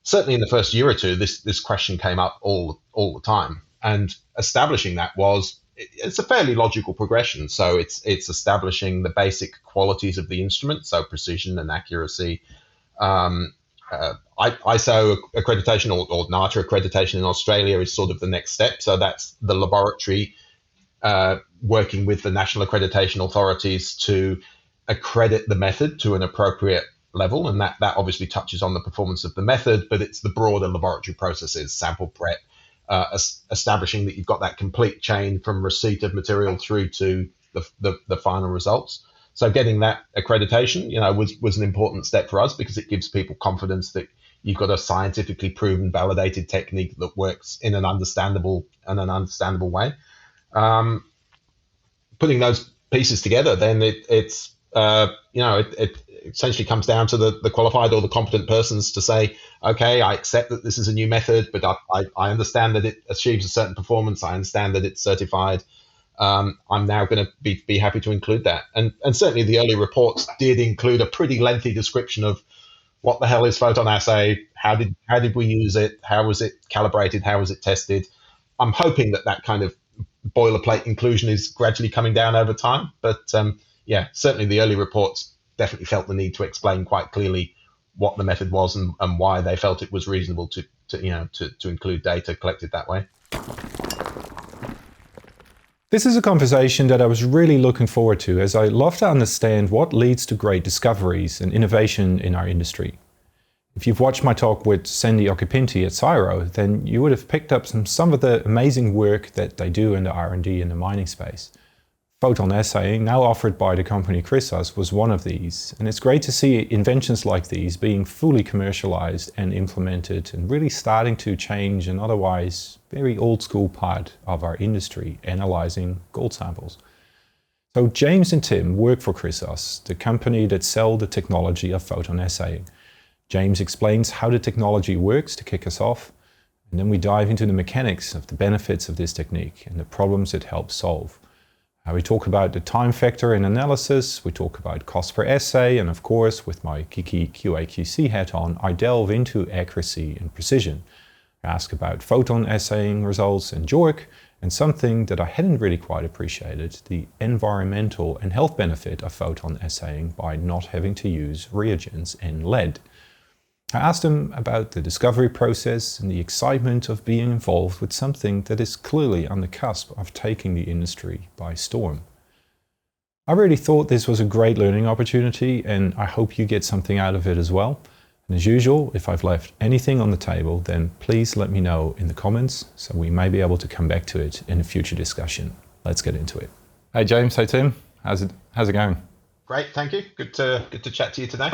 certainly in the first year or two, this question came up all the time. And establishing that it's a fairly logical progression. So it's establishing the basic qualities of the instrument, so precision and accuracy. ISO accreditation or NATA accreditation in Australia is sort of the next step. So that's the laboratory working with the national accreditation authorities to accredit the method to an appropriate level. And that obviously touches on the performance of the method, but it's the broader laboratory processes, sample prep, establishing that you've got that complete chain from receipt of material through to the final results. So getting that accreditation, was an important step for us because it gives people confidence that you've got a scientifically proven, validated technique that works in an understandable way. Putting those pieces together, then it essentially comes down to the qualified or the competent persons to say, okay, I accept that this is a new method, but I understand that it achieves a certain performance. I understand that it's certified. I'm now going to be happy to include that. And certainly the early reports did include a pretty lengthy description of what the hell is PhotonAssay, how did we use it, how was it calibrated, how was it tested. I'm hoping that kind of boilerplate inclusion is gradually coming down over time. But certainly the early reports definitely felt the need to explain quite clearly what the method was and why they felt it was reasonable to include data collected that way. This is a conversation that I was really looking forward to, as I love to understand what leads to great discoveries and innovation in our industry. If you've watched my talk with Sandy Occhipinti at CSIRO, then you would have picked up some of the amazing work that they do in the R&D in the mining space. PhotonAssaying, now offered by the company Chrysos, was one of these, and it's great to see inventions like these being fully commercialized and implemented and really starting to change an otherwise very old school part of our industry, analyzing gold samples. So James and Tim work for Chrysos, the company that sells the technology of PhotonAssaying. James explains how the technology works to kick us off, and then we dive into the mechanics of the benefits of this technique and the problems it helps solve. We talk about the time factor in analysis, we talk about cost per assay, and of course, with my geeky QA/QC hat on, I delve into accuracy and precision. I ask about PhotonAssaying results in JORC, and something that I hadn't really quite appreciated, the environmental and health benefit of PhotonAssaying by not having to use reagents and lead. I asked him about the discovery process and the excitement of being involved with something that is clearly on the cusp of taking the industry by storm. I really thought this was a great learning opportunity, and I hope you get something out of it as well. And as usual, if I've left anything on the table, then please let me know in the comments so we may be able to come back to it in a future discussion. Let's get into it. Hey James, hey Tim, how's it going? Great, thank you. Good to chat to you today.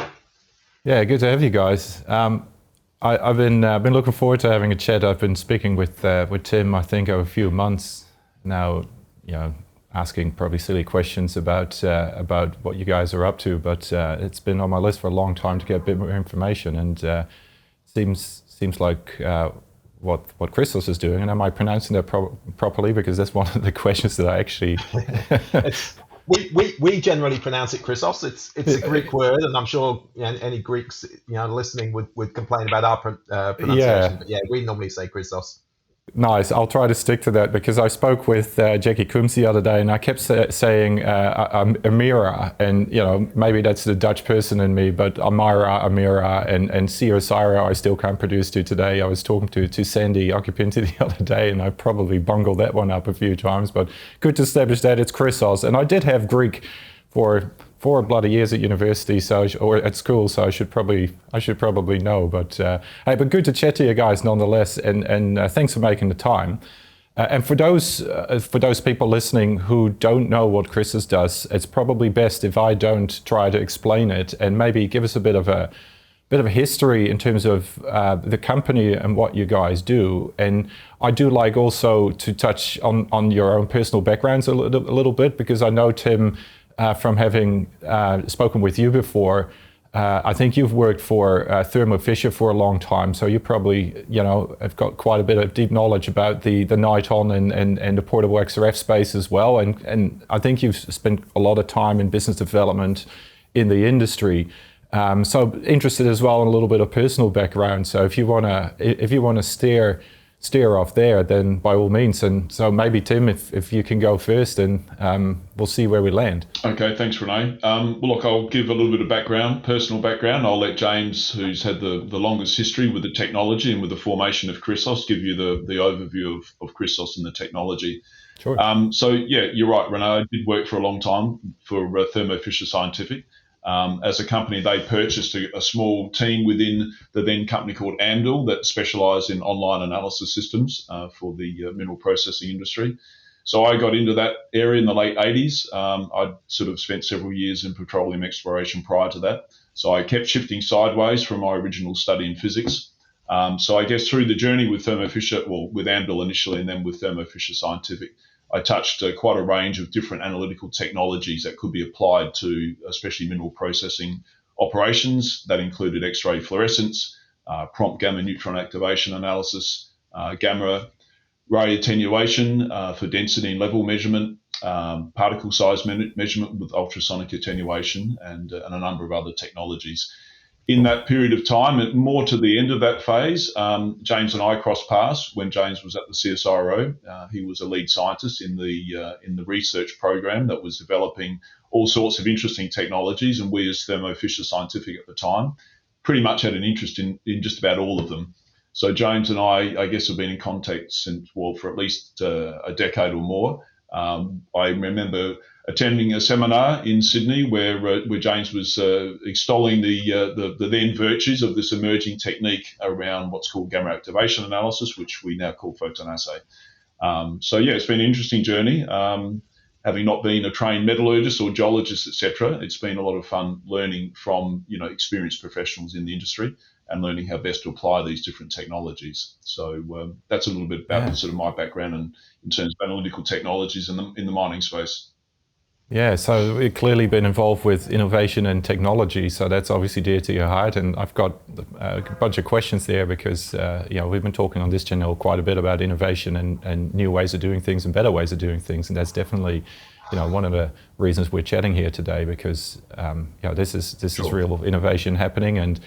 Yeah, good to have you guys. I've been looking forward to having a chat. I've been speaking with Tim, I think, over a few months now. Asking probably silly questions about what you guys are up to. But it's been on my list for a long time to get a bit more information. And seems like what Chrysos is doing. And am I pronouncing that properly? Because that's one of the questions that I actually. We generally pronounce it Chrysos. It's a Greek word, and I'm sure any Greeks listening would complain about our pronunciation. Yeah. But yeah, we normally say Chrysos. Nice. I'll try to stick to that, because I spoke with Jackie Coombs the other day, and I kept saying Amira, and maybe that's the Dutch person in me, but Amira, and CSIRO I still can't produce to today. I was talking to Sandy Occhipinti the other day, and I probably bungled that one up a few times, but good to establish that it's Chrysos. And I did have Greek for 4 bloody years at university, or at school, so I should probably know. But hey, but good to chat to you guys nonetheless, and thanks for making the time. And for those people listening who don't know what Chrysos does, it's probably best if I don't try to explain it, and maybe give us a bit of a history in terms of the company and what you guys do. And I do like also to touch on your own personal backgrounds a little bit, because I know Tim. From having spoken with you before, I think you've worked for Thermo Fisher for a long time, so you probably have got quite a bit of deep knowledge about the Niton and the portable XRF space as well. And I think you've spent a lot of time in business development in the industry. So interested as well in a little bit of personal background. So if you wanna steer off there, then by all means. And so maybe Tim, if you can go first, and we'll see where we land. Okay, thanks, René. Well, look, I'll give a little bit of background, personal background. I'll let James, who's had the longest history with the technology and with the formation of Chrysos, give you the overview of Chrysos and the technology. Sure. So yeah, you're right, René. I did work for a long time for Thermo Fisher Scientific. As a company, they purchased a small team within the then company called Amdil that specialised in online analysis systems for the mineral processing industry. So I got into that area in the late 80s. I'd sort of spent several years in petroleum exploration prior to that. So I kept shifting sideways from my original study in physics. So I guess through the journey with Thermo Fisher, well, with Amdil initially and then with Thermo Fisher Scientific, I touched quite a range of different analytical technologies that could be applied to especially mineral processing operations. That included X-ray fluorescence, prompt gamma neutron activation analysis, gamma ray attenuation for density and level measurement, particle size measurement with ultrasonic attenuation, and a number of other technologies. In that period of time, and more to the end of that phase, James and I crossed paths when James was at the CSIRO. He was a lead scientist in the research program that was developing all sorts of interesting technologies, and we, as Thermo Fisher Scientific at the time, pretty much had an interest in just about all of them. So James and I guess, have been in contact since, well, for at least a decade or more. I remember attending a seminar in Sydney where James was extolling the then virtues of this emerging technique around what's called gamma activation analysis, which we now call PhotonAssay. So yeah, it's been an interesting journey. Having not been a trained metallurgist or geologist, etc., it's been a lot of fun learning from experienced professionals in the industry and learning how best to apply these different technologies. So that's a little bit about sort of my background and in terms of analytical technologies in the mining space. Yeah, so we've clearly been involved with innovation and technology, so that's obviously dear to your heart. And I've got a bunch of questions there because we've been talking on this channel quite a bit about innovation and new ways of doing things and better ways of doing things, and that's definitely one of the reasons we're chatting here today, because this is real innovation happening, and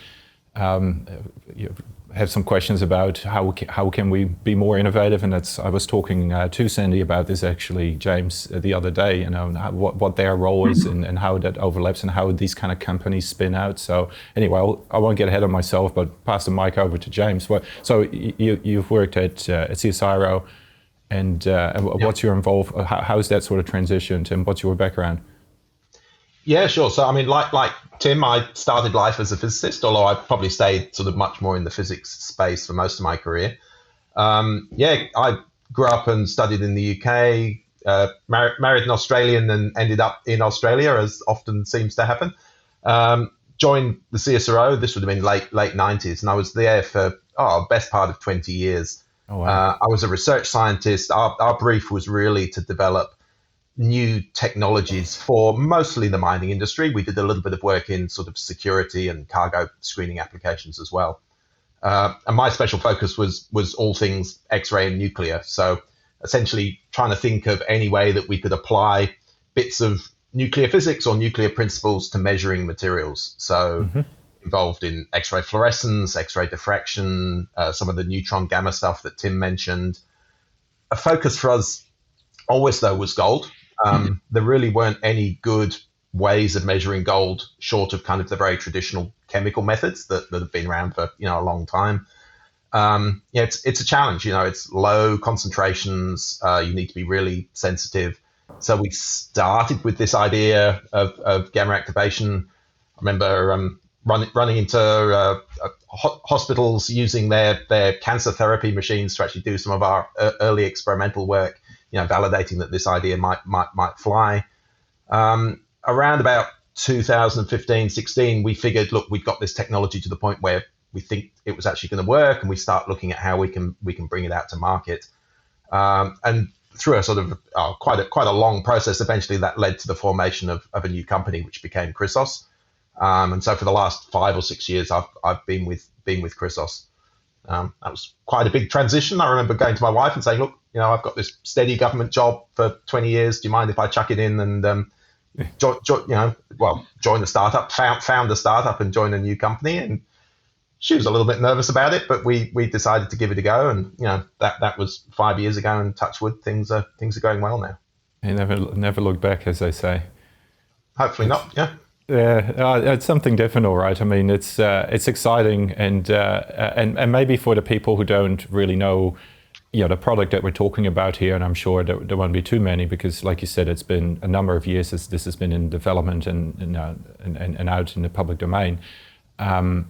have some questions about how can we be more innovative, and I was talking to Sandy about this actually, James, the other day, what their role is and how that overlaps and how these kind of companies spin out. So anyway, I won't get ahead of myself, but pass the mic over to James. So you've worked at CSIRO, and what's your involvement? How's that sort of transitioned, and what's your background? Yeah, sure. So, I mean, like Tim, I started life as a physicist, although I probably stayed sort of much more in the physics space for most of my career. I grew up and studied in the UK, married an Australian and ended up in Australia, as often seems to happen. Joined the CSIRO, this would have been late 90s, and I was there for best part of 20 years. Oh, wow. I was a research scientist. Our brief was really to develop new technologies for mostly the mining industry. We did a little bit of work in sort of security and cargo screening applications as well. And my special focus was all things X-ray and nuclear. So essentially trying to think of any way that we could apply bits of nuclear physics or nuclear principles to measuring materials. So involved in X-ray fluorescence, X-ray diffraction, some of the neutron gamma stuff that Tim mentioned. A focus for us always, though, was gold. There really weren't any good ways of measuring gold short of kind of the very traditional chemical methods that have been around for a long time. It's a challenge. It's low concentrations. You need to be really sensitive. So we started with this idea of gamma activation. I remember running into hospitals using their cancer therapy machines to actually do some of our early experimental work, validating that this idea might fly. Around about 2015, 16, we figured, look, we've got this technology to the point where we think it was actually going to work, and we start looking at how we can bring it out to market. And through a sort of quite a long process, eventually that led to the formation of a new company, which became Chrysos. And so for the last 5 or 6 years, I've been with Chrysos. That was quite a big transition. I remember going to my wife and saying, look, I've got this steady government job for 20 years. Do you mind if I chuck it in and join the startup, found the startup and join a new company. And she was a little bit nervous about it, but we decided to give it a go. And that was 5 years ago. And touch wood, things are going well now. You never look back, as they say. Hopefully not. Yeah. Yeah, it's something different, all right. I mean, it's exciting, and maybe for the people who don't really know, the product that we're talking about here, and I'm sure there won't be too many, because, like you said, it's been a number of years since this has been in development and out in the public domain, and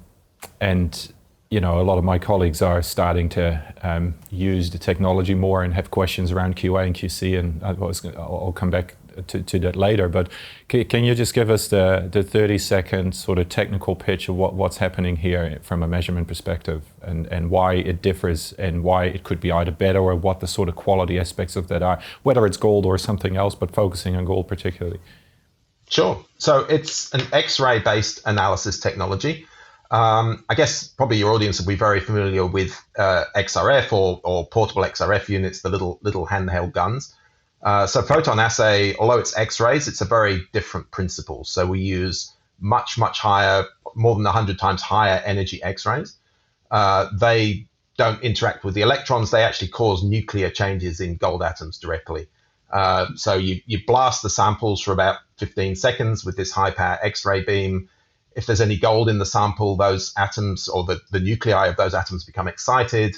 a lot of my colleagues are starting to use the technology more and have questions around QA and QC, and I'll come back to that later. But can you just give us the 30-second sort of technical pitch of what's happening here from a measurement perspective, and why it differs, and why it could be either better, or what the sort of quality aspects of that are, whether it's gold or something else, but focusing on gold particularly? Sure. So it's an X-ray based analysis technology. I guess probably your audience will be very familiar with XRF or portable XRF units, the little handheld guns. So PhotonAssay, although it's X-rays, it's a very different principle. So we use much higher, more than 100 times higher energy X-rays. They don't interact with the electrons. They actually cause nuclear changes in gold atoms directly. So you blast the samples for about 15 seconds with this high power X-ray beam. If there's any gold in the sample, those atoms, or the nuclei of those atoms, become excited.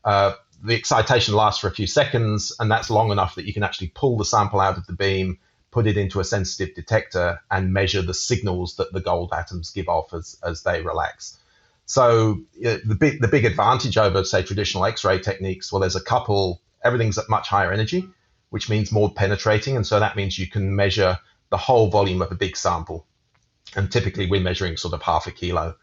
The excitation lasts for a few seconds, and that's long enough that you can actually pull the sample out of the beam, put it into a sensitive detector, and measure the signals that the gold atoms give off as they relax. So the big advantage over, say, traditional X-ray techniques, well, there's a couple. Everything's at much higher energy, which means more penetrating, and so that means you can measure the whole volume of a big sample. And typically we're measuring sort of 0.5 kilo.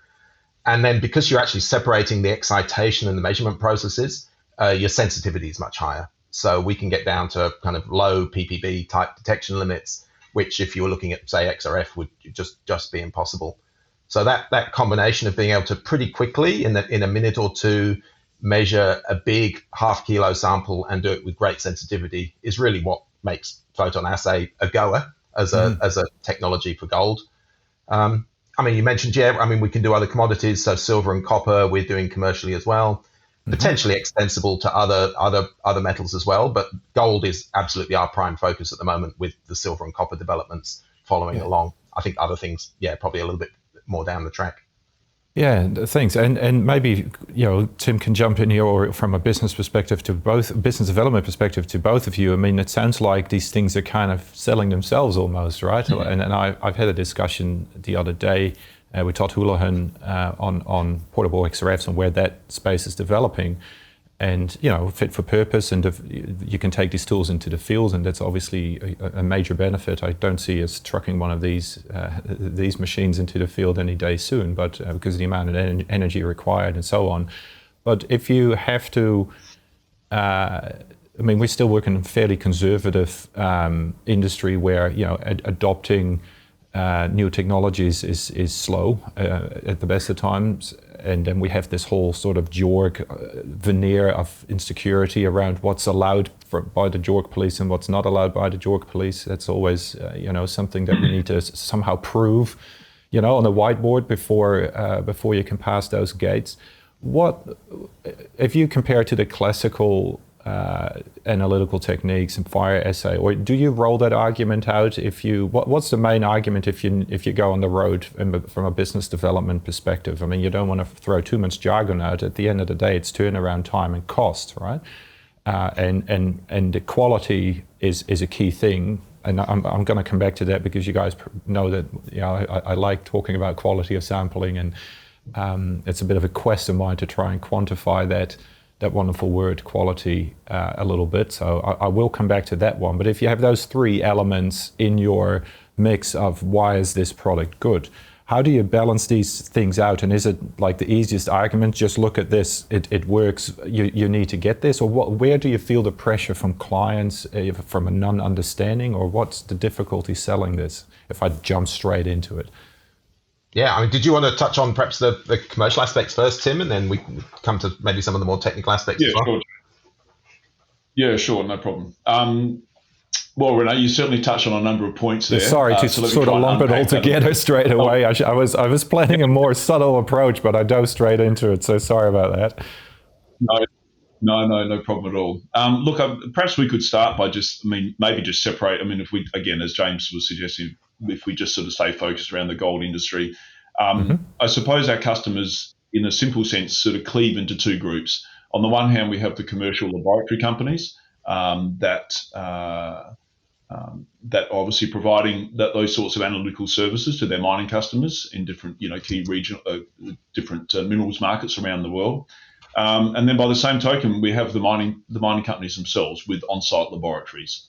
And then because you're actually separating the excitation and the measurement processes, your sensitivity is much higher. So we can get down to kind of low ppb type detection limits, which if you were looking at, say, XRF, would just be impossible. So that combination of being able to pretty quickly, in a minute or two, measure a big 0.5 kilo sample and do it with great sensitivity is really what makes PhotonAssay a goer as a technology for gold. You mentioned, we can do other commodities, so silver and copper we're doing commercially as well, potentially extensible to other metals as well, but gold is absolutely our prime focus at the moment, with the silver and copper developments following along. I think other things, probably a little bit more down the track. Yeah, thanks. And maybe, Tim can jump in here, or from a business perspective to both, business development perspective to both of you. I mean, it sounds like these things are kind of selling themselves almost, right? Mm-hmm. And I've had a discussion the other day with Todd Houlihan on portable XRFs and where that space is developing. And, fit for purpose, and you can take these tools into the field, and that's obviously a major benefit. I don't see us trucking one of these machines into the field any day soon, but because of the amount of energy required and so on. But if you have to, we still work in a fairly conservative industry where, adopting new technologies is slow at the best of times. And then we have this whole sort of JORC veneer of insecurity around what's allowed by the JORC police and what's not allowed by the JORC police. That's always, something that we need to somehow prove, on the whiteboard before you can pass those gates. What, if you compare to the classical analytical techniques and fire assay, or do you roll that argument out? What's the main argument if you go on the road from a business development perspective? I mean, you don't want to throw too much jargon out. At the end of the day, it's turnaround time and cost, right? And the quality is a key thing. And I'm going to come back to that, because you guys know that I like talking about quality of sampling, and it's a bit of a quest of mine to try and quantify that wonderful word quality a little bit. So I will come back to that one. But if you have those three elements in your mix of why is this product good, how do you balance these things out? And is it like the easiest argument, just look at this, it works, you need to get this? Or where do you feel the pressure from clients from a non-understanding, or what's the difficulty selling this, if I jump straight into it? Yeah, did you want to touch on perhaps the commercial aspects first, Tim, and then we can come to maybe some of the more technical aspects as well? Sure. Yeah, sure, no problem. Well, René, you certainly touched on a number of points there. Sorry to sort of lump it all together straight away. I was planning a more subtle approach, but I dove straight into it. So sorry about that. No problem at all. Look, perhaps we could start by maybe just separate. If we, again, as James was suggesting, if we just sort of stay focused around the gold industry, I suppose our customers, in a simple sense, sort of cleave into two groups. On the one hand, we have the commercial laboratory companies that obviously providing those sorts of analytical services to their mining customers in different, key regional, different minerals markets around the world. And then by the same token, we have the mining companies themselves with on-site laboratories.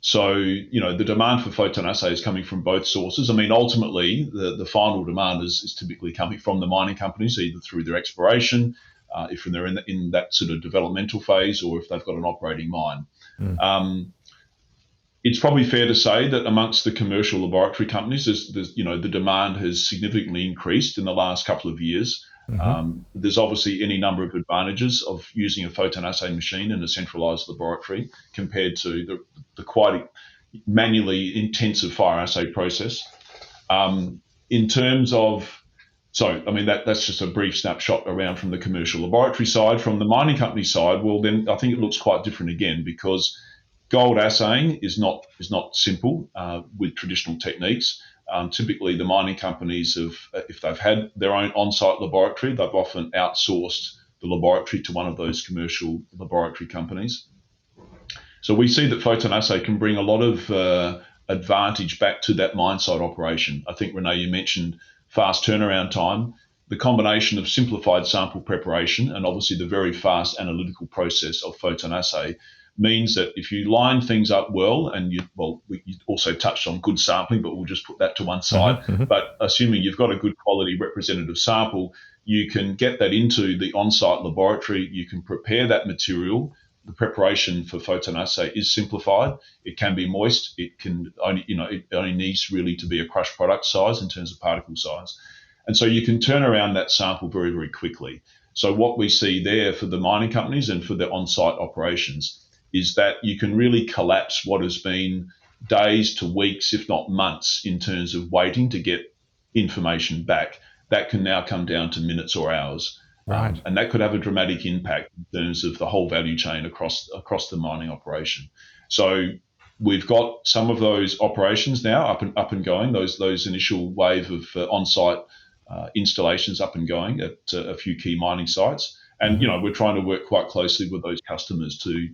So, the demand for PhotonAssay is coming from both sources. Ultimately, the final demand is typically coming from the mining companies, either through their exploration, if they're in that sort of developmental phase, or if they've got an operating mine. It's probably fair to say that amongst the commercial laboratory companies, the demand has significantly increased in the last couple of years. There's obviously any number of advantages of using a PhotonAssay machine in a centralized laboratory compared to the quite manually intensive fire assay process. In terms of, that's just a brief snapshot around from the commercial laboratory side. From the mining company side, well, then I think it looks quite different again, because gold assaying is not simple with traditional techniques. Typically, the mining companies if they've had their own on-site laboratory, they've often outsourced the laboratory to one of those commercial laboratory companies. So we see that PhotonAssay can bring a lot of advantage back to that mine site operation. I think, René, you mentioned fast turnaround time. The combination of simplified sample preparation and obviously the very fast analytical process of PhotonAssay means that if you line things up well, and you also touched on good sampling, but we'll just put that to one side. But assuming you've got a good quality representative sample, you can get that into the on-site laboratory. You can prepare that material. The preparation for PhotonAssay is simplified. It can be moist. It only needs really to be a crushed product size in terms of particle size. And so you can turn around that sample very, very quickly. So what we see there for the mining companies and for the on-site operations is that you can really collapse what has been days to weeks, if not months, in terms of waiting to get information back. That can now come down to minutes or hours. Right. And that could have a dramatic impact in terms of the whole value chain across the mining operation. So we've got some of those operations now up and going, those initial wave of on-site installations up and going at a few key mining sites. And, we're trying to work quite closely with those customers to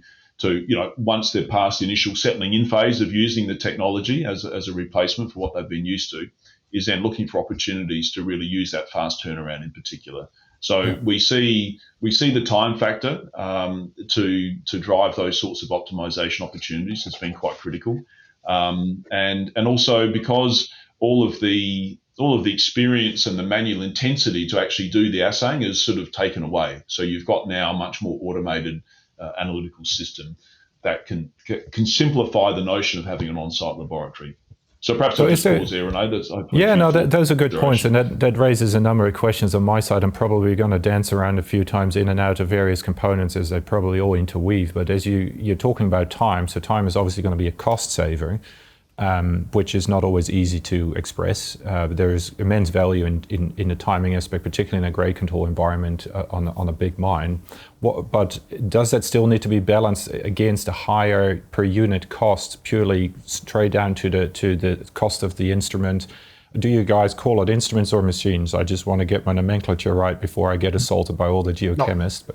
once they're past the initial settling in phase of using the technology as a replacement for what they've been used to, is then looking for opportunities to really use that fast turnaround in particular. So we see the time factor to drive those sorts of optimization opportunities has been quite critical, and also because all of the experience and the manual intensity to actually do the assaying is sort of taken away. So you've got now a much more automated analytical system that can simplify the notion of having an on-site laboratory. So perhaps I'll just pause there, René. Those are good points, and that raises a number of questions on my side. I'm probably going to dance around a few times in and out of various components, as they probably all interweave. But as you're talking about time, so time is obviously going to be a cost saver, which is not always easy to express. There is immense value in the timing aspect, particularly in a grade control environment on a big mine. But does that still need to be balanced against a higher per unit cost, purely straight down to the cost of the instrument? Do you guys call it instruments or machines? I just want to get my nomenclature right before I get assaulted by all the geochemists.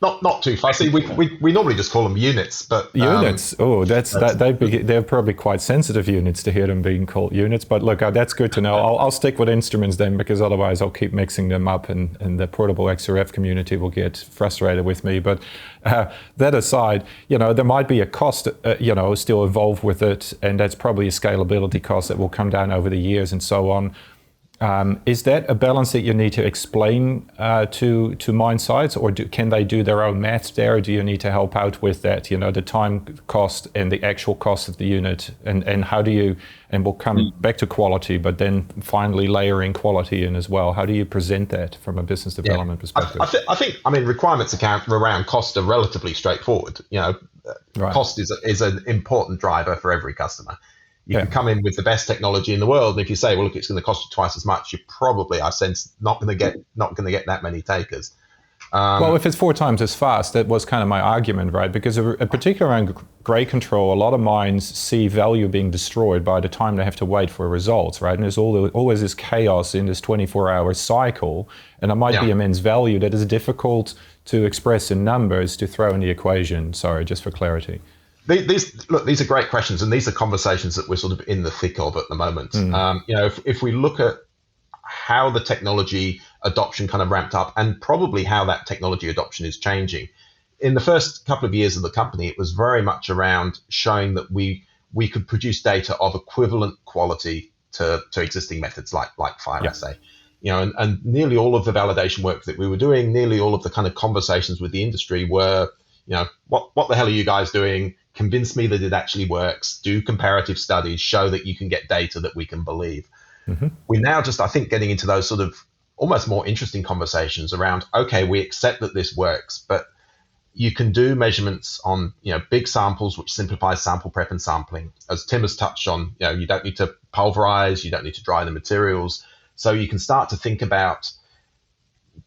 Not too fussy. We normally just call them units, but units. They're probably quite sensitive units to hear them being called units. But look, that's good to know. I'll stick with instruments then, because otherwise I'll keep mixing them up, and the portable XRF community will get frustrated with me. But that aside, there might be a cost, still involved with it, and that's probably a scalability cost that will come down over the years and so on. Is that a balance that you need to explain to mine sites, or can they do their own maths there, or do you need to help out with that, the time cost and the actual cost of the unit, and how do you, and we'll come back to quality, but then finally layering quality in as well. How do you present that from a business development perspective? I think requirements account around cost are relatively straightforward. Right. Cost is an important driver for every customer. You Yeah. can come in with the best technology in the world, and if you say, well, look, it's going to cost you twice as much, you're probably, I sense, not going to get that many takers. Well, if it's 4 times as fast, that was kind of my argument, right? Because particularly around grade control, a lot of mines see value being destroyed by the time they have to wait for results, right? And there's always this chaos in this 24-hour cycle, and there might be immense value that is difficult to express in numbers to throw in the equation. Sorry, just for clarity. These are great questions, and these are conversations that we're sort of in the thick of at the moment. If we look at how the technology adoption kind of ramped up and probably how that technology adoption is changing. In the first couple of years of the company, it was very much around showing that we could produce data of equivalent quality to existing methods like PhotonAssay. And nearly all of the validation work that we were doing, nearly all of the kind of conversations with the industry were, what the hell are you guys doing? Convince me that it actually works. Do comparative studies. Show that you can get data that we can believe. We're now just, I think, getting into those sort of almost more interesting conversations around, okay, we accept that this works, but you can do measurements on, big samples, which simplifies sample prep and sampling. As Tim has touched on, you don't need to pulverize, you don't need to dry the materials. So you can start to think about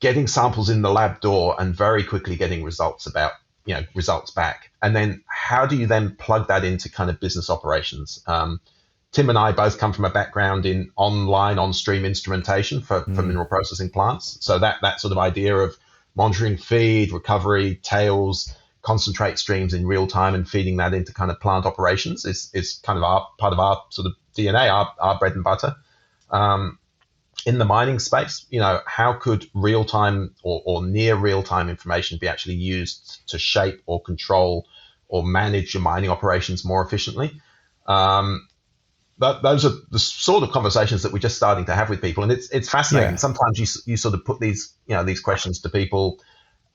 getting samples in the lab door and very quickly getting results back. And then how do you then plug that into kind of business operations? Tim and I both come from a background in on-stream instrumentation for mineral processing plants. So that sort of idea of monitoring feed, recovery, tails, concentrate streams in real time and feeding that into kind of plant operations is kind of part of our sort of DNA, our bread and butter. In the mining space, how could real-time or near real-time information be actually used to shape or control or manage your mining operations more efficiently? Those are the sort of conversations that we're just starting to have with people, and it's fascinating. Sometimes you sort of put these questions to people,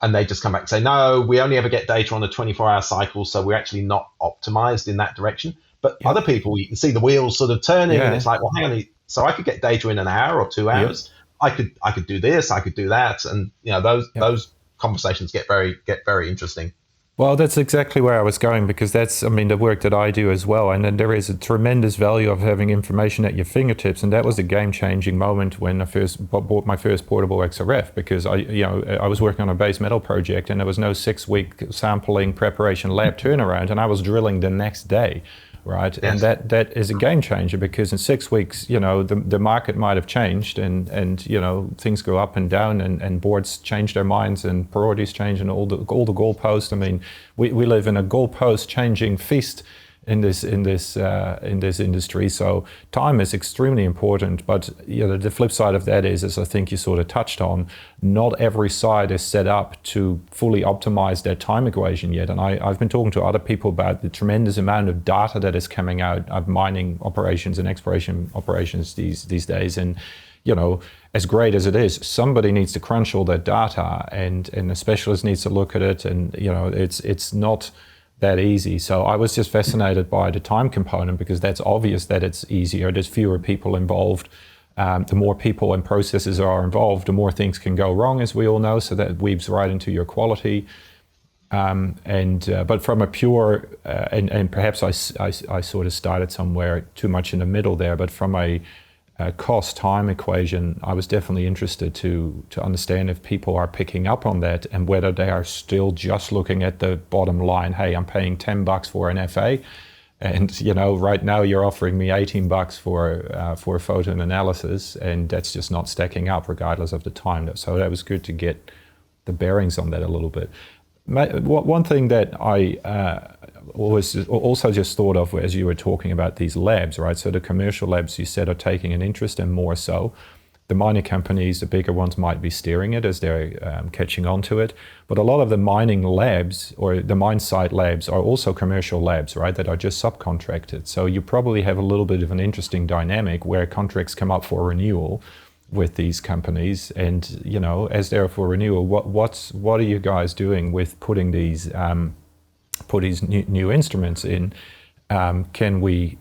and they just come back and say, no, we only ever get data on a 24-hour cycle, so we're actually not optimized in that direction. But other people, you can see the wheels sort of turning, and it's like, well, hang on, so I could get data in an hour or 2 hours. I could do this, I could do that, and those conversations get very interesting. Well, that's exactly where I was going, because that's, the work that I do as well. And then there is a tremendous value of having information at your fingertips. And that was a game-changing moment when I first bought my first portable XRF, because I was working on a base metal project and there was no 6-week sampling preparation lab turnaround, and I was drilling the next day. Right, yes. And that is a game changer, because in 6 weeks, the market might have changed, and things go up and down, and boards change their minds, and priorities change, and all the goalposts. We live in a goalpost changing feast in this industry. So time is extremely important. But the flip side of that is, as I think you sort of touched on, not every site is set up to fully optimize their time equation yet. And I've been talking to other people about the tremendous amount of data that is coming out of mining operations and exploration operations these days. And as great as it is, somebody needs to crunch all that data, and a specialist needs to look at it. And it's not that easy. So I was just fascinated by the time component, because that's obvious that it's easier. There's fewer people involved. The more people and processes are involved, the more things can go wrong, as we all know. So that weaves right into your quality. But from a pure, and perhaps I sort of started somewhere too much in the middle there, but from a cost-time equation, I was definitely interested to understand if people are picking up on that, and whether they are still just looking at the bottom line. Hey, I'm paying $10 for an FA, and right now you're offering me $18 for photon analysis, and that's just not stacking up, regardless of the time. So that was good to get the bearings on that a little bit. One thing that I also just thought of as you were talking about these labs, right? So the commercial labs, you said, are taking an interest, and more so. The mining companies, the bigger ones, might be steering it as they're catching on to it. But a lot of the mining labs, or the mine site labs, are also commercial labs, right, that are just subcontracted. So you probably have a little bit of an interesting dynamic where contracts come up for renewal with these companies, and as they're for renewal, what are you guys doing with putting these new instruments in? Can we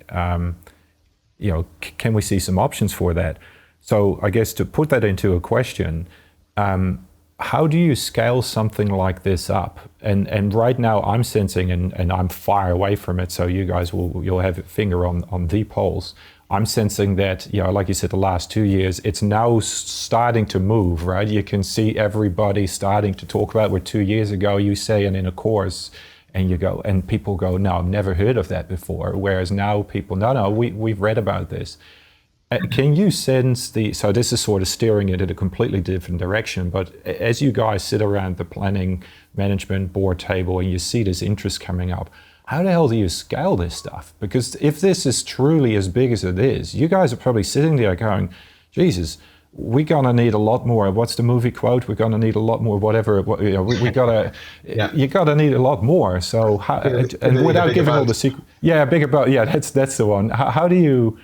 see some options for that? So I guess to put that into a question, how do you scale something like this up? And right now I'm sensing, and I'm far away from it, so you guys you'll have a finger on the pulse. I'm sensing that, like you said, the last 2 years, it's now starting to move, right? You can see everybody starting to talk about what 2 years ago you say and in a course, and people go, no, I've never heard of that before. Whereas now people, no, we've read about this. Can you sense so this is sort of steering it in a completely different direction, but as you guys sit around the planning management board table and you see this interest coming up, how the hell do you scale this stuff? Because if this is truly as big as it is, you guys are probably sitting there going, Jesus, we're gonna need a lot more. What's the movie quote? We're gonna need a lot more. Whatever. We gotta. Yeah. You gotta need a lot more. So and without giving all the secret. Yeah, bigger boat. Yeah, that's the one. How do you?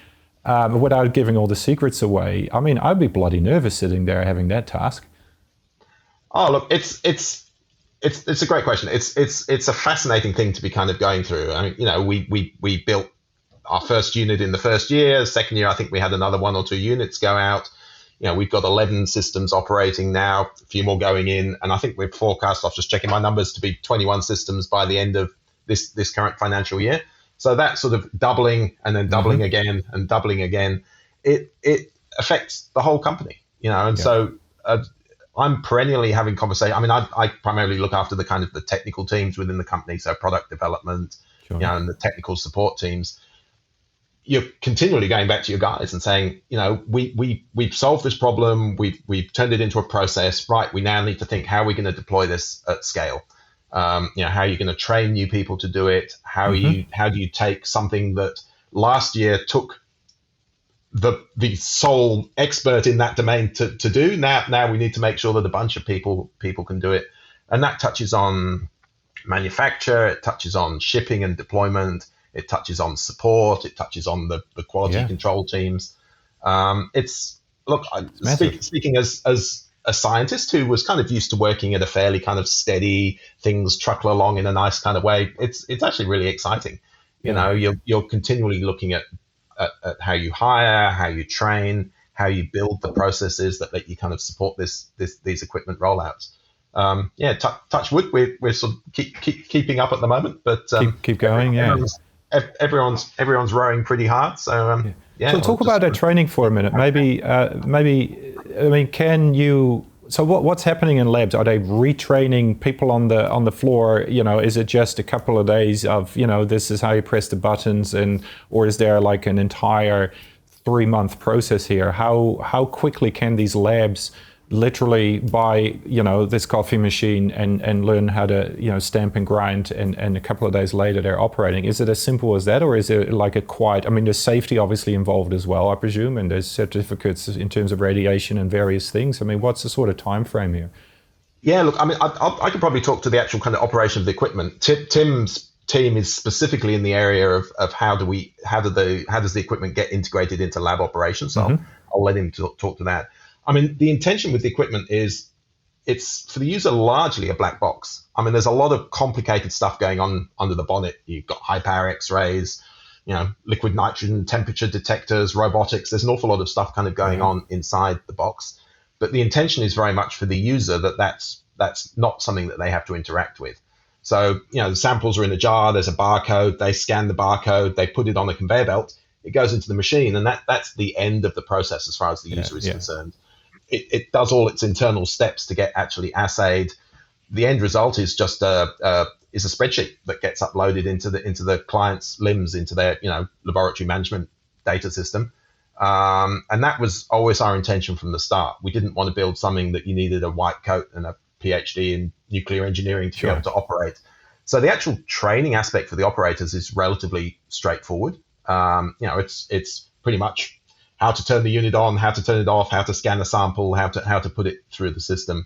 Without giving all the secrets away, I mean, I'd be bloody nervous sitting there having that task. Oh, look, it's a great question. It's a fascinating thing to be kind of going through. I mean, we built our first unit in the first year. Second year, I think we had another 1 or 2 units go out. We've got 11 systems operating now, a few more going in, and I think we're forecast, I was just checking my numbers, to be 21 systems by the end of this current financial year. So that sort of doubling and then doubling again and doubling again, it affects the whole company, and so I'm perennially having conversations. I mean, I primarily look after the kind of the technical teams within the company, so product development, sure. And the technical support teams. You're continually going back to your guys and saying, we've solved this problem, we've turned it into a process, right? We now need to think, how are we going to deploy this at scale? How are you going to train new people to do it? How do you take something that last year took the sole expert in that domain to do? Now we need to make sure that a bunch of people can do it, and that touches on manufacture, it touches on shipping and deployment, it touches on support, it touches on the quality control teams. Speaking as a scientist who was kind of used to working at a fairly kind of steady, things truckle along in a nice kind of way, it's actually really exciting. You're continually looking at how you hire, how you train, how you build the processes that let you kind of support these equipment rollouts. Touch wood, we're sort of keeping up at the moment, but keep going. Everyone's rowing pretty hard. So So talk about that training for a minute. Maybe I mean, can you? So what's happening in labs? Are they retraining people on the floor? Is it just a couple of days of this is how you press the buttons, or is there like an entire 3-month process here? How quickly can these labs literally buy this coffee machine and learn how to stamp and grind, and a couple of days later they're operating? Is it as simple as that, or is it like there's safety obviously involved as well, I presume, and there's certificates in terms of radiation and various things. I mean, what's the sort of time frame here? Yeah, look, I mean, I could probably talk to the actual kind of operation of the equipment. Tim's team is specifically in the area of how does the equipment get integrated into lab operations. So I'll let him talk to that. I mean, the intention with the equipment is it's for the user largely a black box. I mean, there's a lot of complicated stuff going on under the bonnet. You've got high power X-rays, liquid nitrogen temperature detectors, robotics. There's an awful lot of stuff kind of going on inside the box. But the intention is very much for the user that's not something that they have to interact with. So, the samples are in a jar, there's a barcode, they scan the barcode, they put it on a conveyor belt, it goes into the machine, and that's the end of the process as far as the user is concerned. It does all its internal steps to get actually assayed. The end result is just a spreadsheet that gets uploaded into the client's LIMS, into their laboratory management data system. And that was always our intention from the start. We didn't want to build something that you needed a white coat and a PhD in nuclear engineering to be able to operate. So the actual training aspect for the operators is relatively straightforward. It's pretty much how to turn the unit on, how to turn it off, how to scan a sample, how to put it through the system.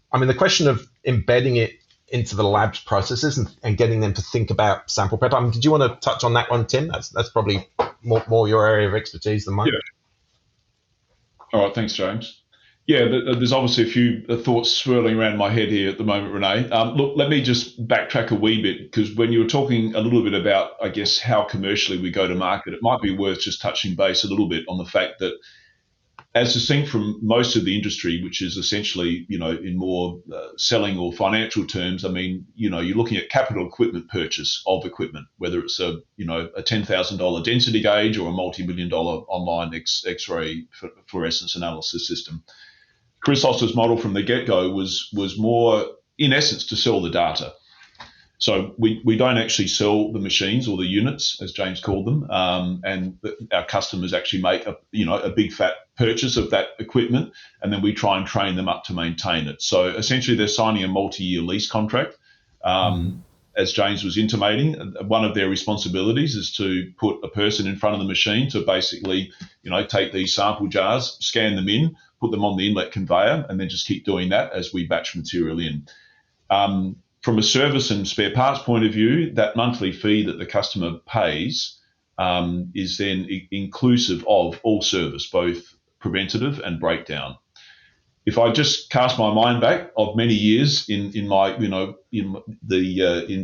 I mean, the question of embedding it into the lab's processes and getting them to think about sample prep. I mean, did you want to touch on that one, Tim? That's probably more your area of expertise than mine. Yeah. All right, thanks, James. Yeah, there's obviously a few thoughts swirling around my head here at the moment, René. Look, let me just backtrack a wee bit, because when you were talking a little bit about, I guess, how commercially we go to market, it might be worth just touching base a little bit on the fact that as distinct from most of the industry, which is essentially, in more selling or financial terms, I mean, you're looking at capital equipment purchase of equipment, whether it's a $10,000 density gauge or a multi-million-dollar online X-ray fluorescence analysis system. Chrysos' model from the get-go was more, in essence, to sell the data. So we don't actually sell the machines or the units, as James called them, and our customers actually make a big fat purchase of that equipment, and then we try and train them up to maintain it. So essentially, they're signing a multi-year lease contract. As James was intimating, one of their responsibilities is to put a person in front of the machine to basically, take these sample jars, scan them in, put them on the inlet conveyor, and then just keep doing that as we batch material in. From a service and spare parts point of view, that monthly fee that the customer pays is then inclusive of all service, both preventative and breakdown. If I just cast my mind back of many years in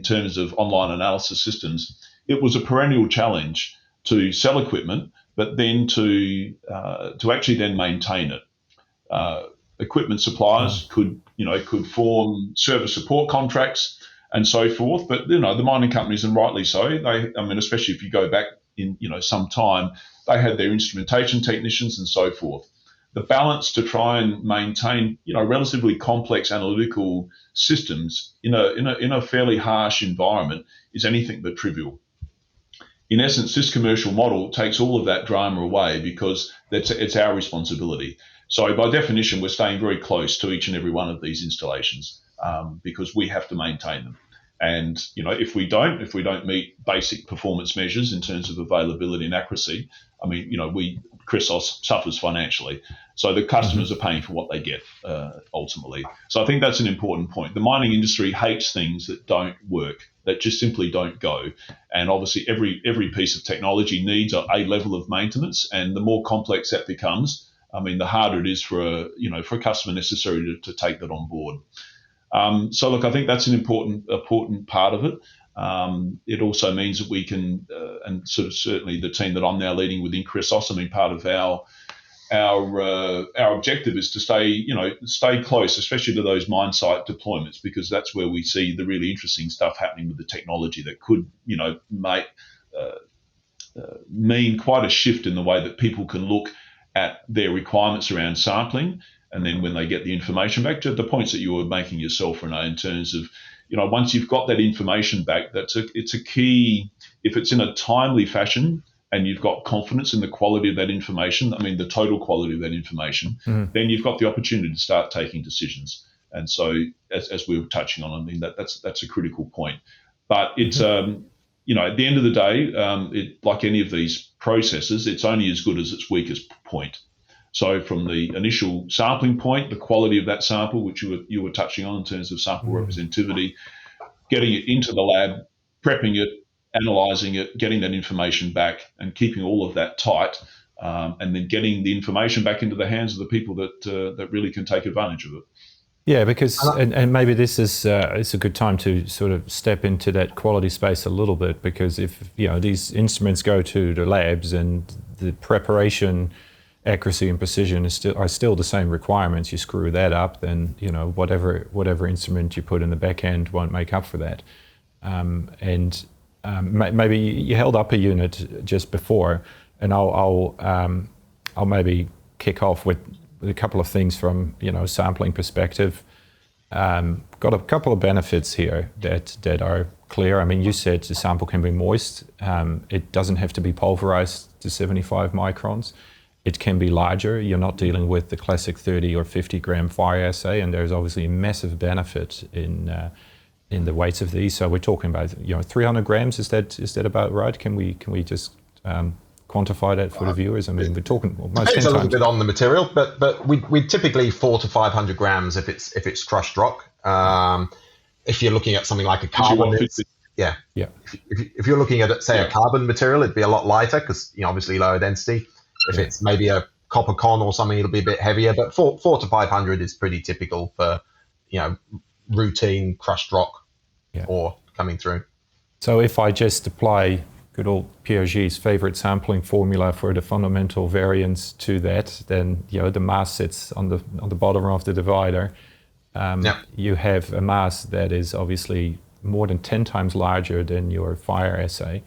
terms of online analysis systems, it was a perennial challenge to sell equipment, but then to actually then maintain it. Equipment suppliers could form service support contracts and so forth, but the mining companies, and rightly so, especially if you go back in some time, they had their instrumentation technicians and so forth. The balance to try and maintain relatively complex analytical systems in a fairly harsh environment is anything but trivial. In essence, this commercial model takes all of that drama away because it's our responsibility. So by definition, we're staying very close to each and every one of these installations because we have to maintain them. And if we don't meet basic performance measures in terms of availability and accuracy, Chrysos suffers financially. So the customers are paying for what they get ultimately. So I think that's an important point. The mining industry hates things that don't work, that just simply don't go. And obviously every piece of technology needs a level of maintenance, and the more complex that becomes, the harder it is for a customer necessarily to take that on board. So look, I think that's an important part of it. It also means that we can, and sort of certainly the team that I'm now leading within Chrysos, part of our objective is to stay close, especially to those mine site deployments, because that's where we see the really interesting stuff happening with the technology that could, mean quite a shift in the way that people can look at their requirements around sampling. And then when they get the information back, to the points that you were making yourself, René, in terms of, once you've got that information back, it's a key. If it's in a timely fashion and you've got confidence in the quality of that information, the total quality of that information, then you've got the opportunity to start taking decisions. And so, as we were touching on, that's a critical point. But it's at the end of the day, like any of these processes, it's only as good as its weakest point. So from the initial sampling point, the quality of that sample, which you were touching on in terms of sample representativity, getting it into the lab, prepping it, analysing it, getting that information back, and keeping all of that tight, and then getting the information back into the hands of the people that really can take advantage of it. Yeah, because and maybe this is it's a good time to sort of step into that quality space a little bit, because if these instruments go to the labs and the preparation, accuracy and precision are still the same requirements, you screw that up, then whatever instrument you put in the back end won't make up for that. Maybe you held up a unit just before, and I'll maybe kick off with a couple of things from sampling perspective. Got a couple of benefits here that are clear. You said the sample can be moist. It doesn't have to be pulverized to 75 microns. It can be larger. You're not dealing with the classic 30 or 50 gram fire assay, and there's obviously a massive benefit in the weights of these. So we're talking about 300 grams. Is that about right? Can we just quantify that for the viewers? We're talking almost 10 times. It's a little bit on the material, but we typically 400 to 500 grams if it's crushed rock. If you're looking at something like a carbon, yeah. If you're looking at say a carbon material, it'd be a lot lighter because obviously lower density. If it's maybe a copper con or something, it'll be a bit heavier. But 400 to 500 is pretty typical for routine crushed rock or coming through. So if I just apply good old Piaget's favorite sampling formula for the fundamental variance to that, then the mass sits on the bottom of the divider. You have a mass that is obviously more than 10 times larger than your fire assay.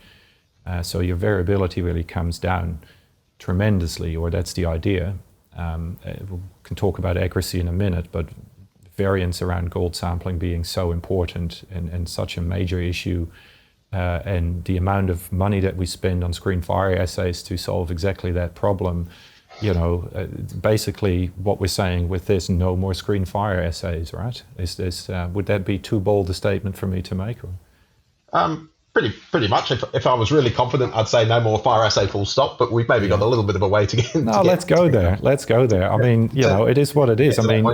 So your variability really comes down tremendously, or that's the idea. We can talk about accuracy in a minute, but variance around gold sampling being so important and such a major issue, and the amount of money that we spend on screen fire assays to solve exactly that problem, basically what we're saying with this, no more screen fire assays, right? Would that be too bold a statement for me to make? Or? Pretty much. If I was really confident, I'd say no more fire assay full stop, but we've maybe got a little bit of a way to get. Let's go there. I mean, it is what it is. I mean,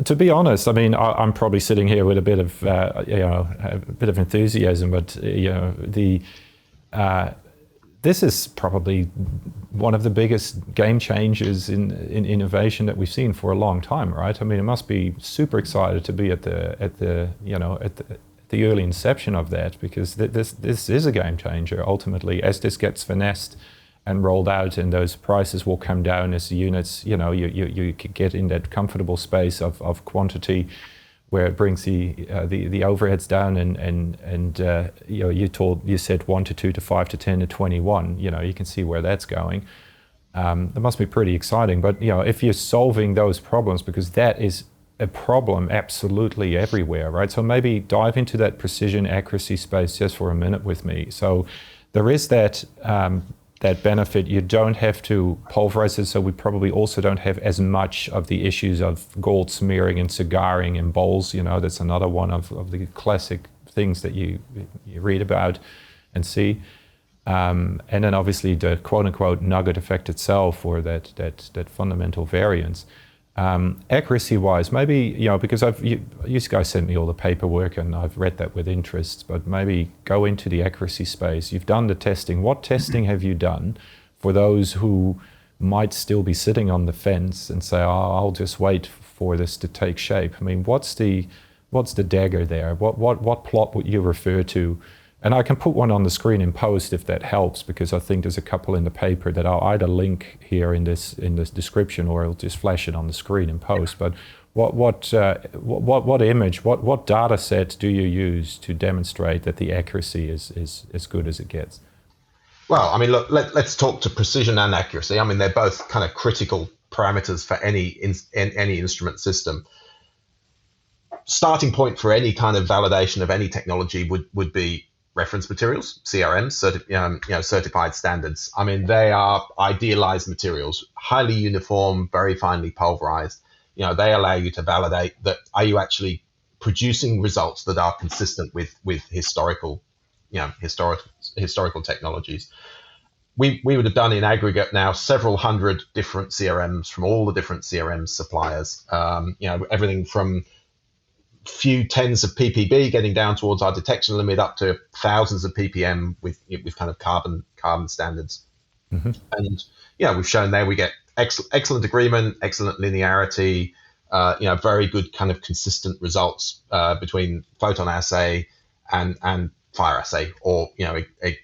to be honest, I mean, I'm probably sitting here with a bit of enthusiasm, but this is probably one of the biggest game changers in innovation that we've seen for a long time, right? I mean, it must be super excited to be at the early inception of that, because this is a game changer ultimately. As this gets finessed and rolled out, and those prices will come down as the units, you could get in that comfortable space of quantity, where it brings the overheads down, and you said 1 to 2 to 5 to 10 to 21. You can see where that's going. That must be pretty exciting. But if you're solving those problems, because that is a problem absolutely everywhere, right? So maybe dive into that precision accuracy space just for a minute with me. So there is that benefit. You don't have to pulverize it, so we probably also don't have as much of the issues of gold smearing and cigaring in bowls. That's another one of the classic things that you read about and see. And then obviously the quote-unquote nugget effect itself, or that fundamental variance. Accuracy-wise, maybe, because you guys sent me all the paperwork and I've read that with interest, but maybe go into the accuracy space. You've done the testing. What testing have you done for those who might still be sitting on the fence and say, I'll just wait for this to take shape? I mean, what's the dagger there? What plot would you refer to? And I can put one on the screen in post if that helps, because I think there's a couple in the paper that I'll either link here in this description, or I'll just flash it on the screen in post. But what image, what data set do you use to demonstrate that the accuracy is as good as it gets? Well, I mean, look, let's talk to precision and accuracy. I mean, they're both kind of critical parameters for any instrument system. Starting point for any kind of validation of any technology would be reference materials, CRMs, certified standards. I mean, they are idealized materials, highly uniform, very finely pulverized. They allow you to validate that, are you actually producing results that are consistent with historical technologies. We would have done in aggregate now several hundred different CRMs from all the different CRM suppliers. Everything from few tens of ppb getting down towards our detection limit up to thousands of ppm with kind of carbon standards. Mm-hmm. And we've shown there we get excellent agreement, excellent linearity, very good kind of consistent results between PhotonAssay and fire assay, or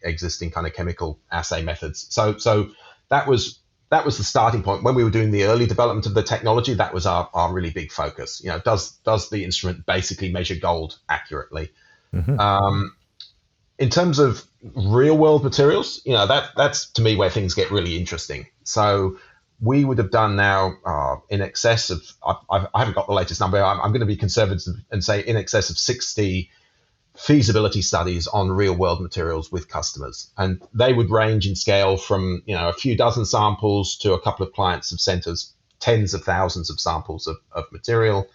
existing kind of chemical assay methods. So that was the starting point. When we were doing the early development of the technology, that was our really big focus. Does the instrument basically measure gold accurately? Mm-hmm. In terms of real world materials, that's to me where things get really interesting. So we would have done now in excess of, I haven't got the latest number, I'm going to be conservative and say in excess of 60 feasibility studies on real world materials with customers. And they would range in scale from, a few dozen samples to a couple of clients have sent us tens of thousands of samples of material.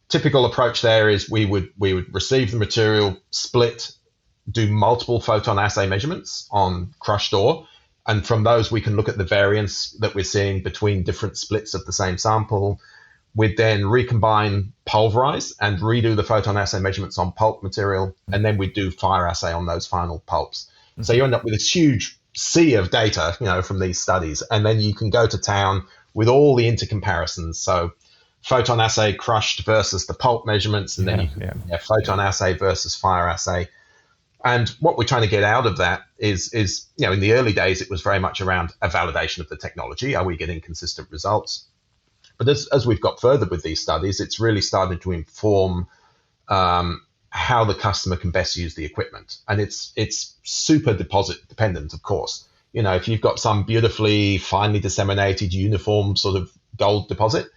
Typical approach there is we would receive the material, split, do multiple photon assay measurements on crushed ore. And from those, we can look at the variance that we're seeing between different splits of the same sample. We'd then recombine, pulverize, and redo the photon assay measurements on pulp material, and then we'd do fire assay on those final pulps. Mm-hmm. So you end up with this huge sea of data, from these studies, and then you can go to town with all the intercomparisons. So photon assay crushed versus the pulp measurements, and then photon assay versus fire assay. And what we're trying to get out of that is in the early days, it was very much around a validation of the technology. Are we getting consistent results? But as we've got further with these studies, it's really started to inform how the customer can best use the equipment. And it's super deposit dependent, of course. If you've got some beautifully finely disseminated, uniform sort of gold deposit,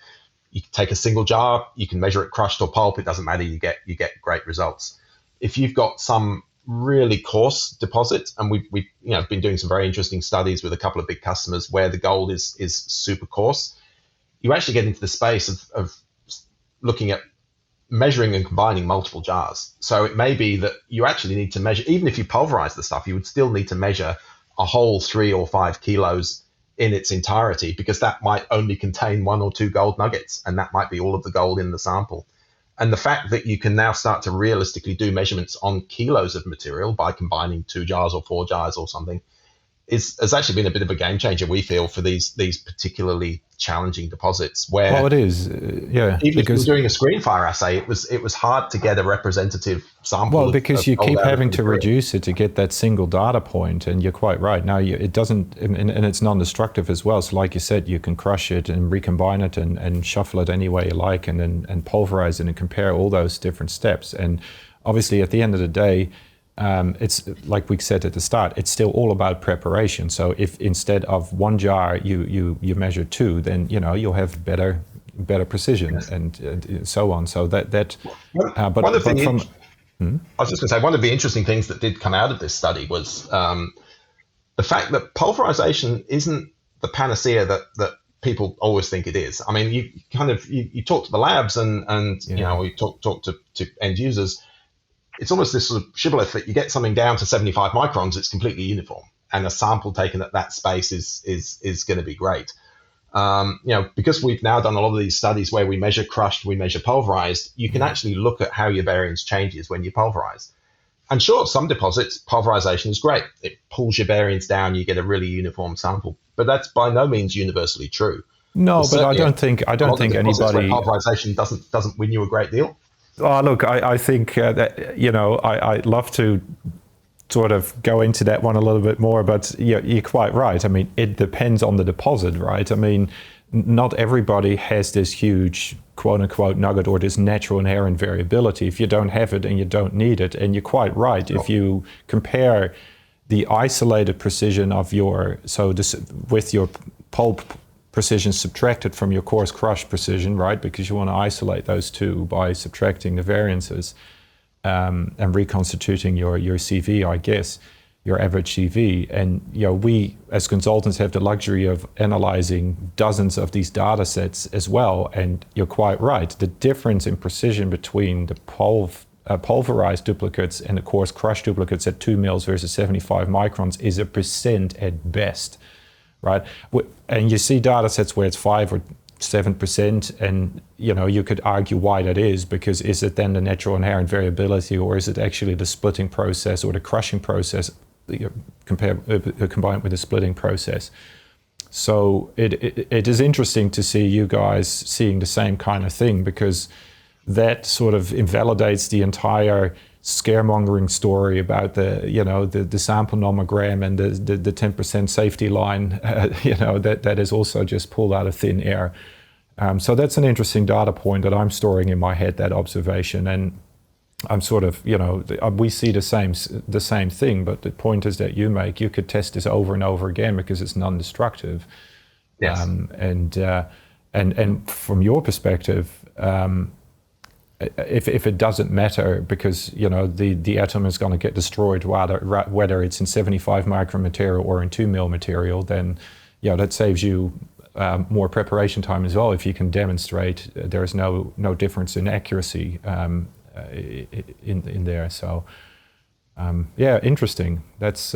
you can take a single jar, you can measure it crushed or pulp, it doesn't matter, you get great results. If you've got some really coarse deposit, and we've been doing some very interesting studies with a couple of big customers where the gold is super coarse, you actually get into the space of looking at measuring and combining multiple jars. So it may be that you actually need to measure, even if you pulverize the stuff, you would still need to measure a whole 3 or 5 kilos in its entirety, because that might only contain 1 or 2 gold nuggets, and that might be all of the gold in the sample. And the fact that you can now start to realistically do measurements on kilos of material by combining 2 jars or 4 jars or something has actually been a bit of a game changer, we feel, for these particularly challenging deposits. Where, well, it is, yeah. Even if you're doing a screen fire assay, it was hard to get a representative sample. Well, because you keep having to material. reduce it to get that single data point, and you're quite right. Now, it doesn't, and it's non-destructive as well. So, like you said, you can crush it and recombine it and shuffle it any way you like, and pulverize it and compare all those different steps. And obviously, at the end of the day, it's like we said at the start, it's still all about preparation. So if instead of 1 jar you measure 2, then you'll have better precision, yes, and so on. So I was just going to say, one of the interesting things that did come out of this study was the fact that pulverization isn't the panacea that people always think it is. I mean, you talk to the labs and you talk to end users. It's almost this sort of shibboleth that you get something down to 75 microns, it's completely uniform, and a sample taken at that space is going to be great. Because we've now done a lot of these studies where we measure crushed, we measure pulverized, you can actually look at how your variance changes when you pulverize. And sure, some deposits, pulverization is great. It pulls your variance down, you get a really uniform sample. But that's by no means universally true. No, but I don't think anybody. Pulverization doesn't win you a great deal. Oh, look, I think that, I'd love to sort of go into that one a little bit more, but you're quite right. I mean, it depends on the deposit, right? I mean, not everybody has this huge quote unquote nugget or this natural inherent variability. If you don't have it and you don't need it, and you're quite right. If you compare the isolated precision of with your pulp precision subtracted from your coarse crush precision, right? Because you want to isolate those two by subtracting the variances and reconstituting your CV, I guess, your average CV. And we as consultants have the luxury of analyzing dozens of these data sets as well. And you're quite right. The difference in precision between the pulverized duplicates and the coarse crush duplicates at 2 mils versus 75 microns is 1% at best. Right, and you see data sets where it's 5 or 7%, and you could argue why that is, because is it then the natural inherent variability, or is it actually the splitting process or the crushing process combined with the splitting process? So it is interesting to see you guys seeing the same kind of thing, because that sort of invalidates the entire scaremongering story about the sample nomogram and the 10% safety line, that is also just pulled out of thin air. So that's an interesting data point that I'm storing in my head, that observation, and I'm sort of, we see the same thing, but the point is that you make, you could test this over and over again because it's non-destructive. Yes. And from your perspective, if it doesn't matter, because the atom is going to get destroyed whether it's in 75 micron material or in 2 mil material, then that saves you more preparation time as well, if you can demonstrate there is no difference in accuracy in there. So interesting. That's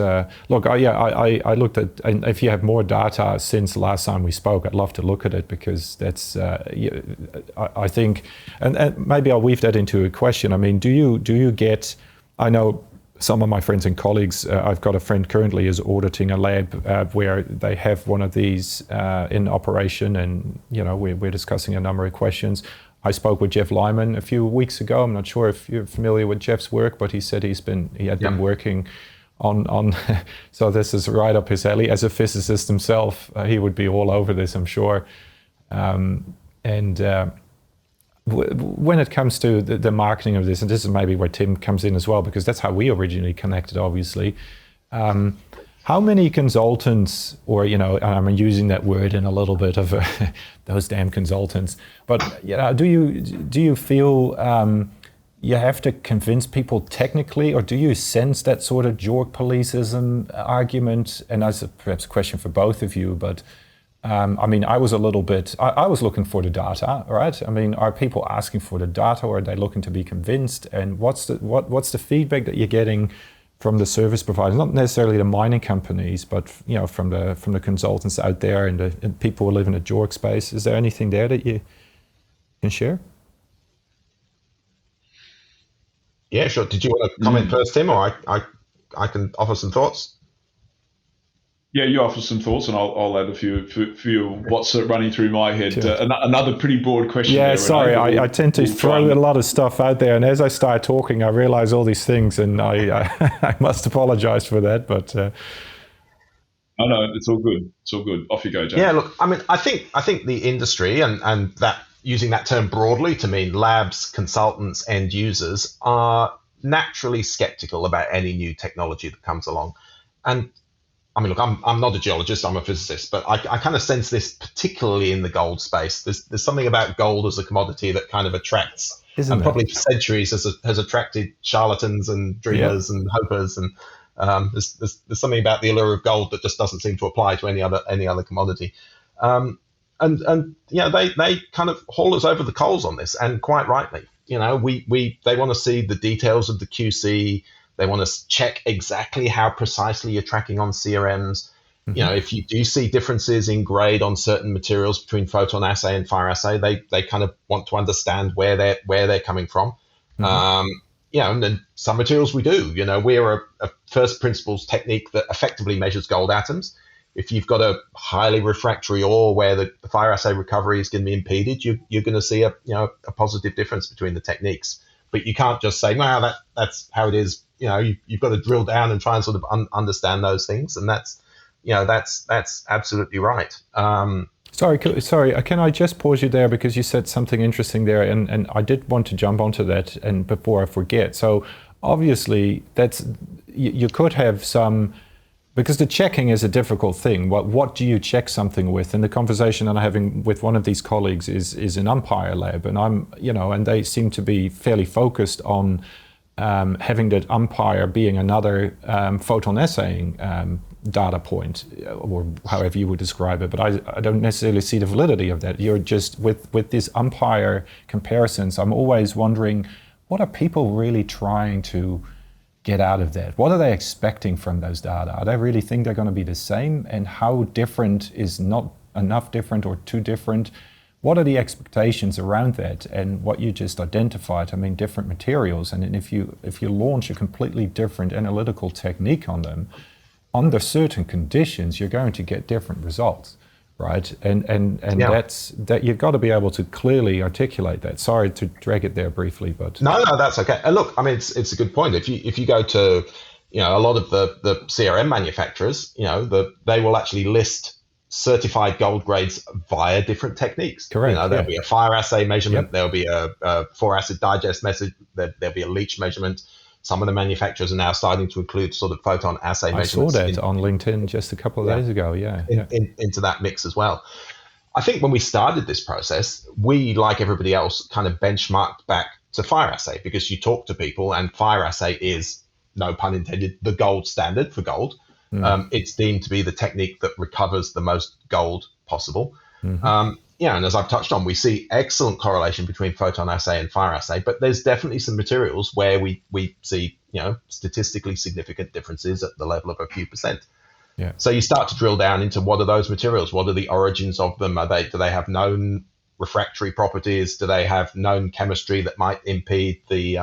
look. I looked at, and if you have more data since the last time we spoke, I'd love to look at it, because that's I think, and maybe I'll weave that into a question. I mean, do you get? I know some of my friends and colleagues. I've got a friend currently is auditing a lab where they have one of these in operation, and we're discussing a number of questions. I spoke with Jeff Lyman a few weeks ago. I'm not sure if you're familiar with Jeff's work, but he said he had been working on so this is right up his alley. As a physicist himself, he would be all over this, I'm sure. When it comes to the marketing of this, and this is maybe where Tim comes in as well, because that's how we originally connected, obviously. How many consultants, or, I'm using that word in a little bit of those damn consultants, but do you feel you have to convince people technically, or do you sense that sort of JORC policeism argument? And that's perhaps a question for both of you, but I was a little bit, I was looking for the data, right? Are people asking for the data, or are they looking to be convinced? And what's the feedback that you're getting from the service providers, not necessarily the mining companies, but from the consultants out there and the people who live in the JORC space? Is there anything there that you can share? Yeah, sure. Did you want to comment first, Tim, or I can offer some thoughts? Yeah, you offer some thoughts, and I'll add a few what's running through my head. Sure. Another pretty broad question. Yeah, there, sorry, I tend to throw a lot of stuff out there, and as I start talking, I realize all these things, and I must apologize for that. But no, it's all good. It's all good. Off you go, James. Yeah, look, I think the industry and that, using that term broadly to mean labs, consultants, end users, are naturally skeptical about any new technology that comes along, and look, I'm not a geologist, I'm a physicist, but I kind of sense this particularly in the gold space. There's something about gold as a commodity that kind of attracts, probably for centuries has attracted charlatans and dreamers and hopers, and there's something about the allure of gold that just doesn't seem to apply to any other commodity. They kind of haul us over the coals on this, and quite rightly. They want to see the details of the QC. They want to check exactly how precisely you're tracking on CRMs. Mm-hmm. If you do see differences in grade on certain materials between PhotonAssay and FireAssay, they kind of want to understand where they're coming from. Mm-hmm. And then some materials we do. We're a first principles technique that effectively measures gold atoms. If you've got a highly refractory ore where the FireAssay recovery is going to be impeded, you're going to see a positive difference between the techniques. But you can't just say, "Well, that's how it is." You've got to drill down and try and sort of understand those things, and that's absolutely right. Sorry, can I just pause you there, because you said something interesting there, and I did want to jump onto that, and before I forget. So obviously, you could have some, because the checking is a difficult thing. What do you check something with? And the conversation that I'm having with one of these colleagues is an umpire lab, and and they seem to be fairly focused on having that umpire being another photon assaying data point, or however you would describe it. But I don't necessarily see the validity of that. You're just with these umpire comparisons, I'm always wondering, what are people really trying to get out of that? What are they expecting from those data? Are they really think they're going to be the same? And how different is not enough different or too different? What are the expectations around that? And what you just identified, different materials. And if you launch a completely different analytical technique on them, under certain conditions, you're going to get different results, right? And that you've got to be able to clearly articulate that. Sorry to drag it there briefly, but no, that's okay. And look, it's a good point. If you go to a lot of the CRM manufacturers, they will actually list certified gold grades via different techniques. Correct. There'll be a fire assay measurement. Yep. There'll be a 4-acid digest method. There'll be a leach measurement. Some of the manufacturers are now starting to include sort of photon assay measurements. I saw that on LinkedIn just a couple of days ago. Into that mix as well. I think when we started this process, we, like everybody else, kind of benchmarked back to fire assay, because you talk to people and fire assay is, no pun intended, the gold standard for gold. It's deemed to be the technique that recovers the most gold possible. Mm-hmm. And as I've touched on, we see excellent correlation between photon assay and fire assay, but there's definitely some materials where we see statistically significant differences at the level of a few percent. Yeah. So you start to drill down into what are those materials? What are the origins of them? Do they have known refractory properties? Do they have known chemistry that might impede the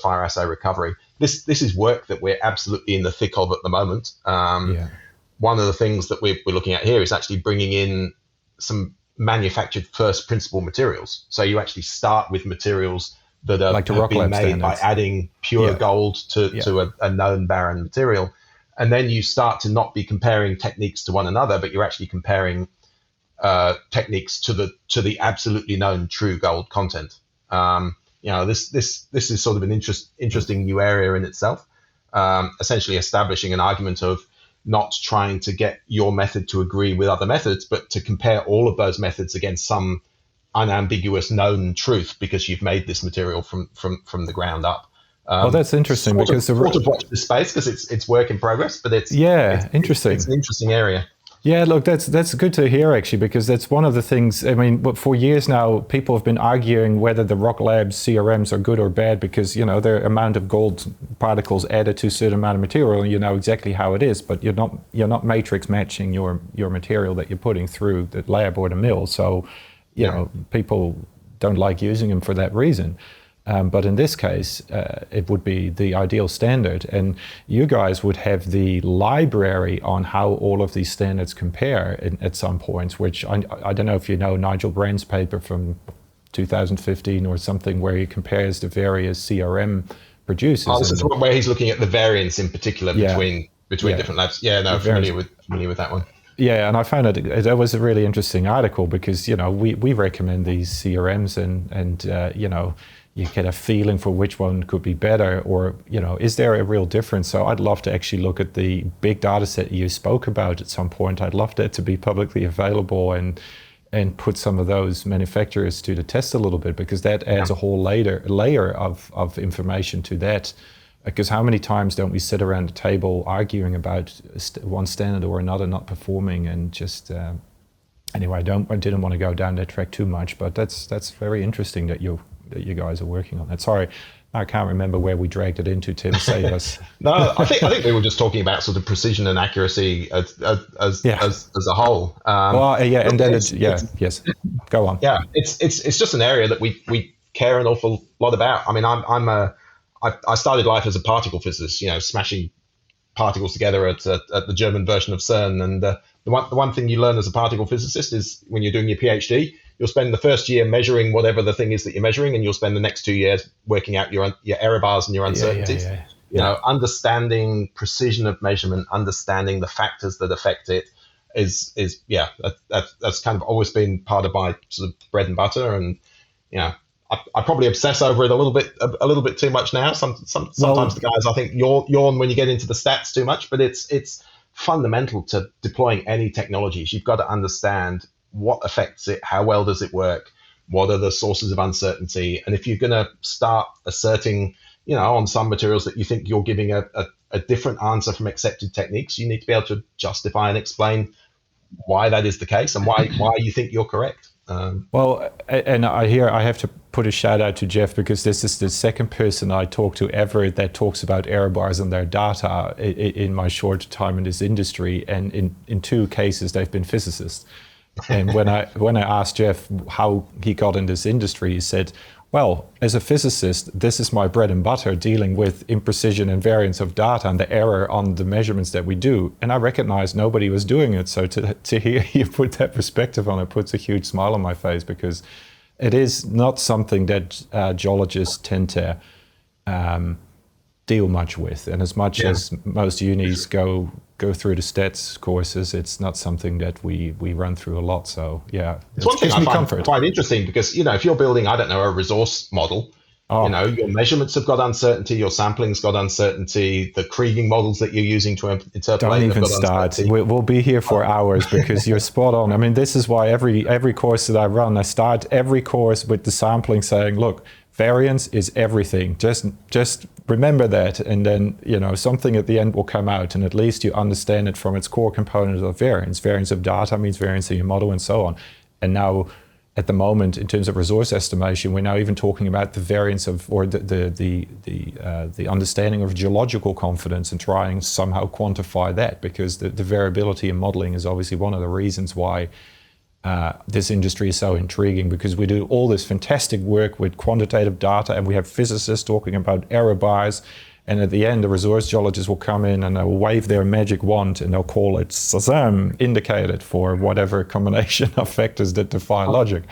fire assay recovery? This is work that we're absolutely in the thick of at the moment. One of the things that we're looking at here is actually bringing in some manufactured first principle materials. So you actually start with materials that have been made by adding pure gold to a known barren material. And then you start to not be comparing techniques to one another, but you're actually comparing techniques to the absolutely known true gold content. This is sort of an interesting new area in itself. Essentially establishing an argument of not trying to get your method to agree with other methods, but to compare all of those methods against some unambiguous known truth, because you've made this material from the ground up. Well, that's interesting, because sort of watch this space, because it's work in progress, but it's interesting. It's an interesting area. Yeah, look, that's good to hear, actually, because that's one of the things. I mean, for years now, people have been arguing whether the Rock Labs CRMs are good or bad, because their amount of gold particles added to a certain amount of material, and you know exactly how it is, but you're not matrix matching your material that you're putting through the lab or the mill. So, people don't like using them for that reason. But in this case, it would be the ideal standard. And you guys would have the library on how all of these standards compare at some points, which I don't know if you know Nigel Brand's paper from 2015 or something, where he compares the various CRM producers. Oh, this is where he's looking at the variance in particular between different labs. Yeah, no, familiar with that one. Yeah, and I found it was a really interesting article, because we recommend these CRMs, and you get a feeling for which one could be better, or is there a real difference? So I'd love to actually look at the big data set you spoke about at some point. I'd love that to be publicly available, and put some of those manufacturers to the test a little bit, because that adds a whole layer of information to that. Because how many times don't we sit around the table arguing about one standard or another not performing, and just anyway, I didn't want to go down that track too much, but that's very interesting that you guys are working on that. Sorry, I can't remember where we dragged it into. Tim, save us. No, I think we were just talking about sort of precision and accuracy as a whole. And then yes, go on. Yeah, it's just an area that we care an awful lot about. I mean, I started life as a particle physicist, smashing particles together at the German version of CERN. And the one thing you learn as a particle physicist is, when you're doing your PhD, you'll spend the first year measuring whatever the thing is that you're measuring, and you'll spend the next 2 years working out your error bars and your uncertainties. Understanding precision of measurement, understanding the factors that affect it is that's kind of always been part of my sort of bread and butter. And I probably obsess over it a little bit too much now. Sometimes the guys, I think, yawn when you get into the stats too much, but it's fundamental to deploying any technologies. You've got to understand what affects it, how well does it work, what are the sources of uncertainty, and if you're going to start asserting, on some materials that you think you're giving a different answer from accepted techniques, you need to be able to justify and explain why that is the case and why you think you're correct. And I have to put a shout out to Jeff, because this is the second person I talk to ever that talks about error bars in their data in my short time in this industry. And in two cases, they've been physicists. And when I asked Jeff how he got in this industry, he said, well, as a physicist, this is my bread and butter, dealing with imprecision and variance of data and the error on the measurements that we do. And I recognized nobody was doing it. So to hear you put that perspective on it puts a huge smile on my face, because it is not something that geologists tend to deal much with. And as much as most unis go through the stats courses, it's not something that we run through a lot. So it's one thing I find quite interesting, because if you're building, I don't know, a resource model, your measurements have got uncertainty, your sampling's got uncertainty, the Kriging models that you're using to interpolate. Don't even start. We'll be here for hours, because you're spot on. I mean, this is why every course that I run, I start every course with the sampling saying, look, variance is everything. Just remember that, and then something at the end will come out, and at least you understand it from its core component of variance. Variance of data means variance in your model, and so on. And now, at the moment, in terms of resource estimation, we're now even talking about the variance of, or the understanding of geological confidence, and trying somehow quantify that, because the variability in modeling is obviously one of the reasons why this industry is so intriguing, because we do all this fantastic work with quantitative data, and we have physicists talking about error bars, And at the end, the resource geologists will come in and they'll wave their magic wand and they'll call it SASAM indicated for whatever combination of factors that defy logic.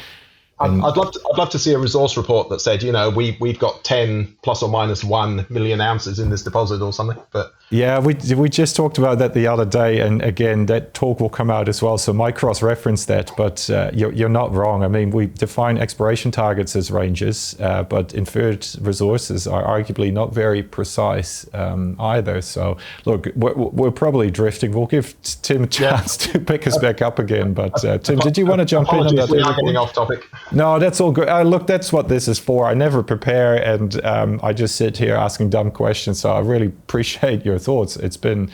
I'd love to see a resource report that said, we've got 10 plus or minus 1 million ounces in this deposit or something. But yeah, we just talked about that the other day, and again, that talk will come out as well. So might cross-reference that, but you're not wrong. I mean, we define exploration targets as ranges, but inferred resources are arguably not very precise either. So look, we're probably drifting. We'll give Tim a chance to pick us back up again. But Tim, did you want to jump in on that? We are getting off topic. No, that's all good. Look, that's what this is for. I never prepare, and I just sit here asking dumb questions. So I really appreciate your thoughts. It's been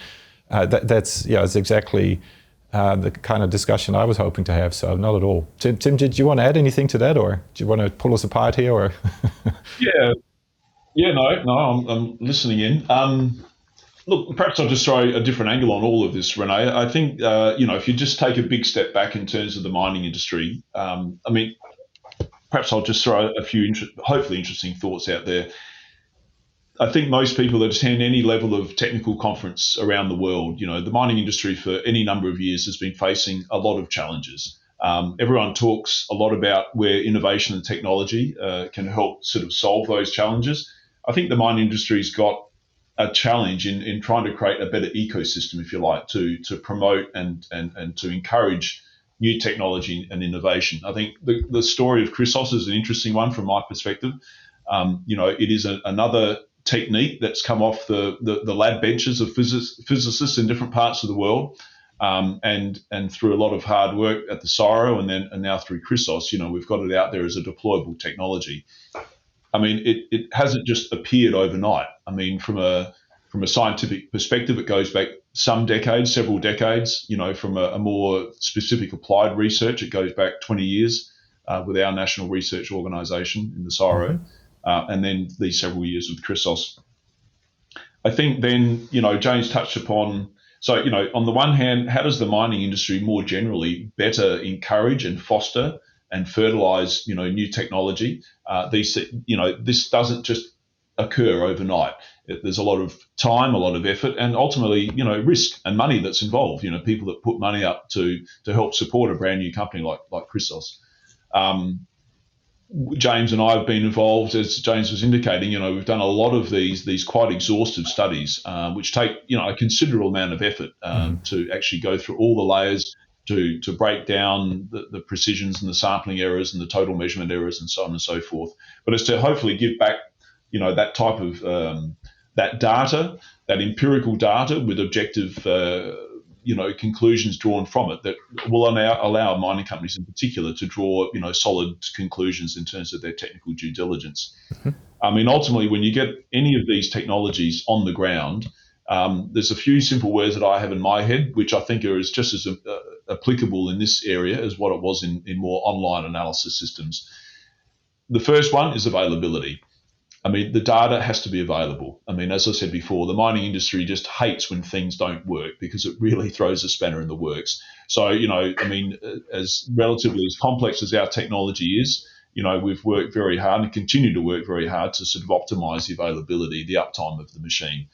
it's exactly the kind of discussion I was hoping to have. So not at all. Tim, did you want to add anything to that, or do you want to pull us apart here? Or no, I'm listening in. Look, perhaps I'll just throw a different angle on all of this, René. I think if you just take a big step back in terms of the mining industry, perhaps I'll just throw a few hopefully interesting thoughts out there. I think most people that attend any level of technical conference around the world, the mining industry for any number of years has been facing a lot of challenges. Everyone talks a lot about where innovation and technology can help sort of solve those challenges. I think the mining industry's got a challenge in trying to create a better ecosystem, if you like, to promote and to encourage new technology and innovation. I think the story of Chrysos is an interesting one from my perspective. It is another technique that's come off the lab benches of physicists in different parts of the world, and through a lot of hard work at the CSIRO and now through Chrysos, we've got it out there as a deployable technology. I mean, it hasn't just appeared overnight. I mean, from a scientific perspective, it goes back some decades, several decades. From a more specific applied research, it goes back 20 years with our national research organisation in the CSIRO, and then these several years with Chrysos. I think then, James touched upon, so, on the one hand, how does the mining industry more generally better encourage and foster and fertilize, new technology? This doesn't just occur overnight. There's a lot of time, a lot of effort, and ultimately, risk and money that's involved. People that put money up to help support a brand new company like Chrysos. James and I have been involved, as James was indicating. We've done a lot of these quite exhaustive studies, which take a considerable amount of effort to actually go through all the layers, to break down the precisions and the sampling errors and the total measurement errors and so on and so forth. But it's to hopefully give back, that type of that data, that empirical data with objective, conclusions drawn from it that will allow mining companies in particular to draw, solid conclusions in terms of their technical due diligence. I mean, ultimately, when you get any of these technologies on the ground, there's a few simple words that I have in my head, which I think are just as applicable in this area as what it was in more online analysis systems. The first one is availability. I mean, the data has to be available. I mean, as I said before, the mining industry just hates when things don't work because it really throws a spanner in the works. So, as relatively as complex as our technology is, we've worked very hard and continue to work very hard to sort of optimize the availability, the uptime of the machine.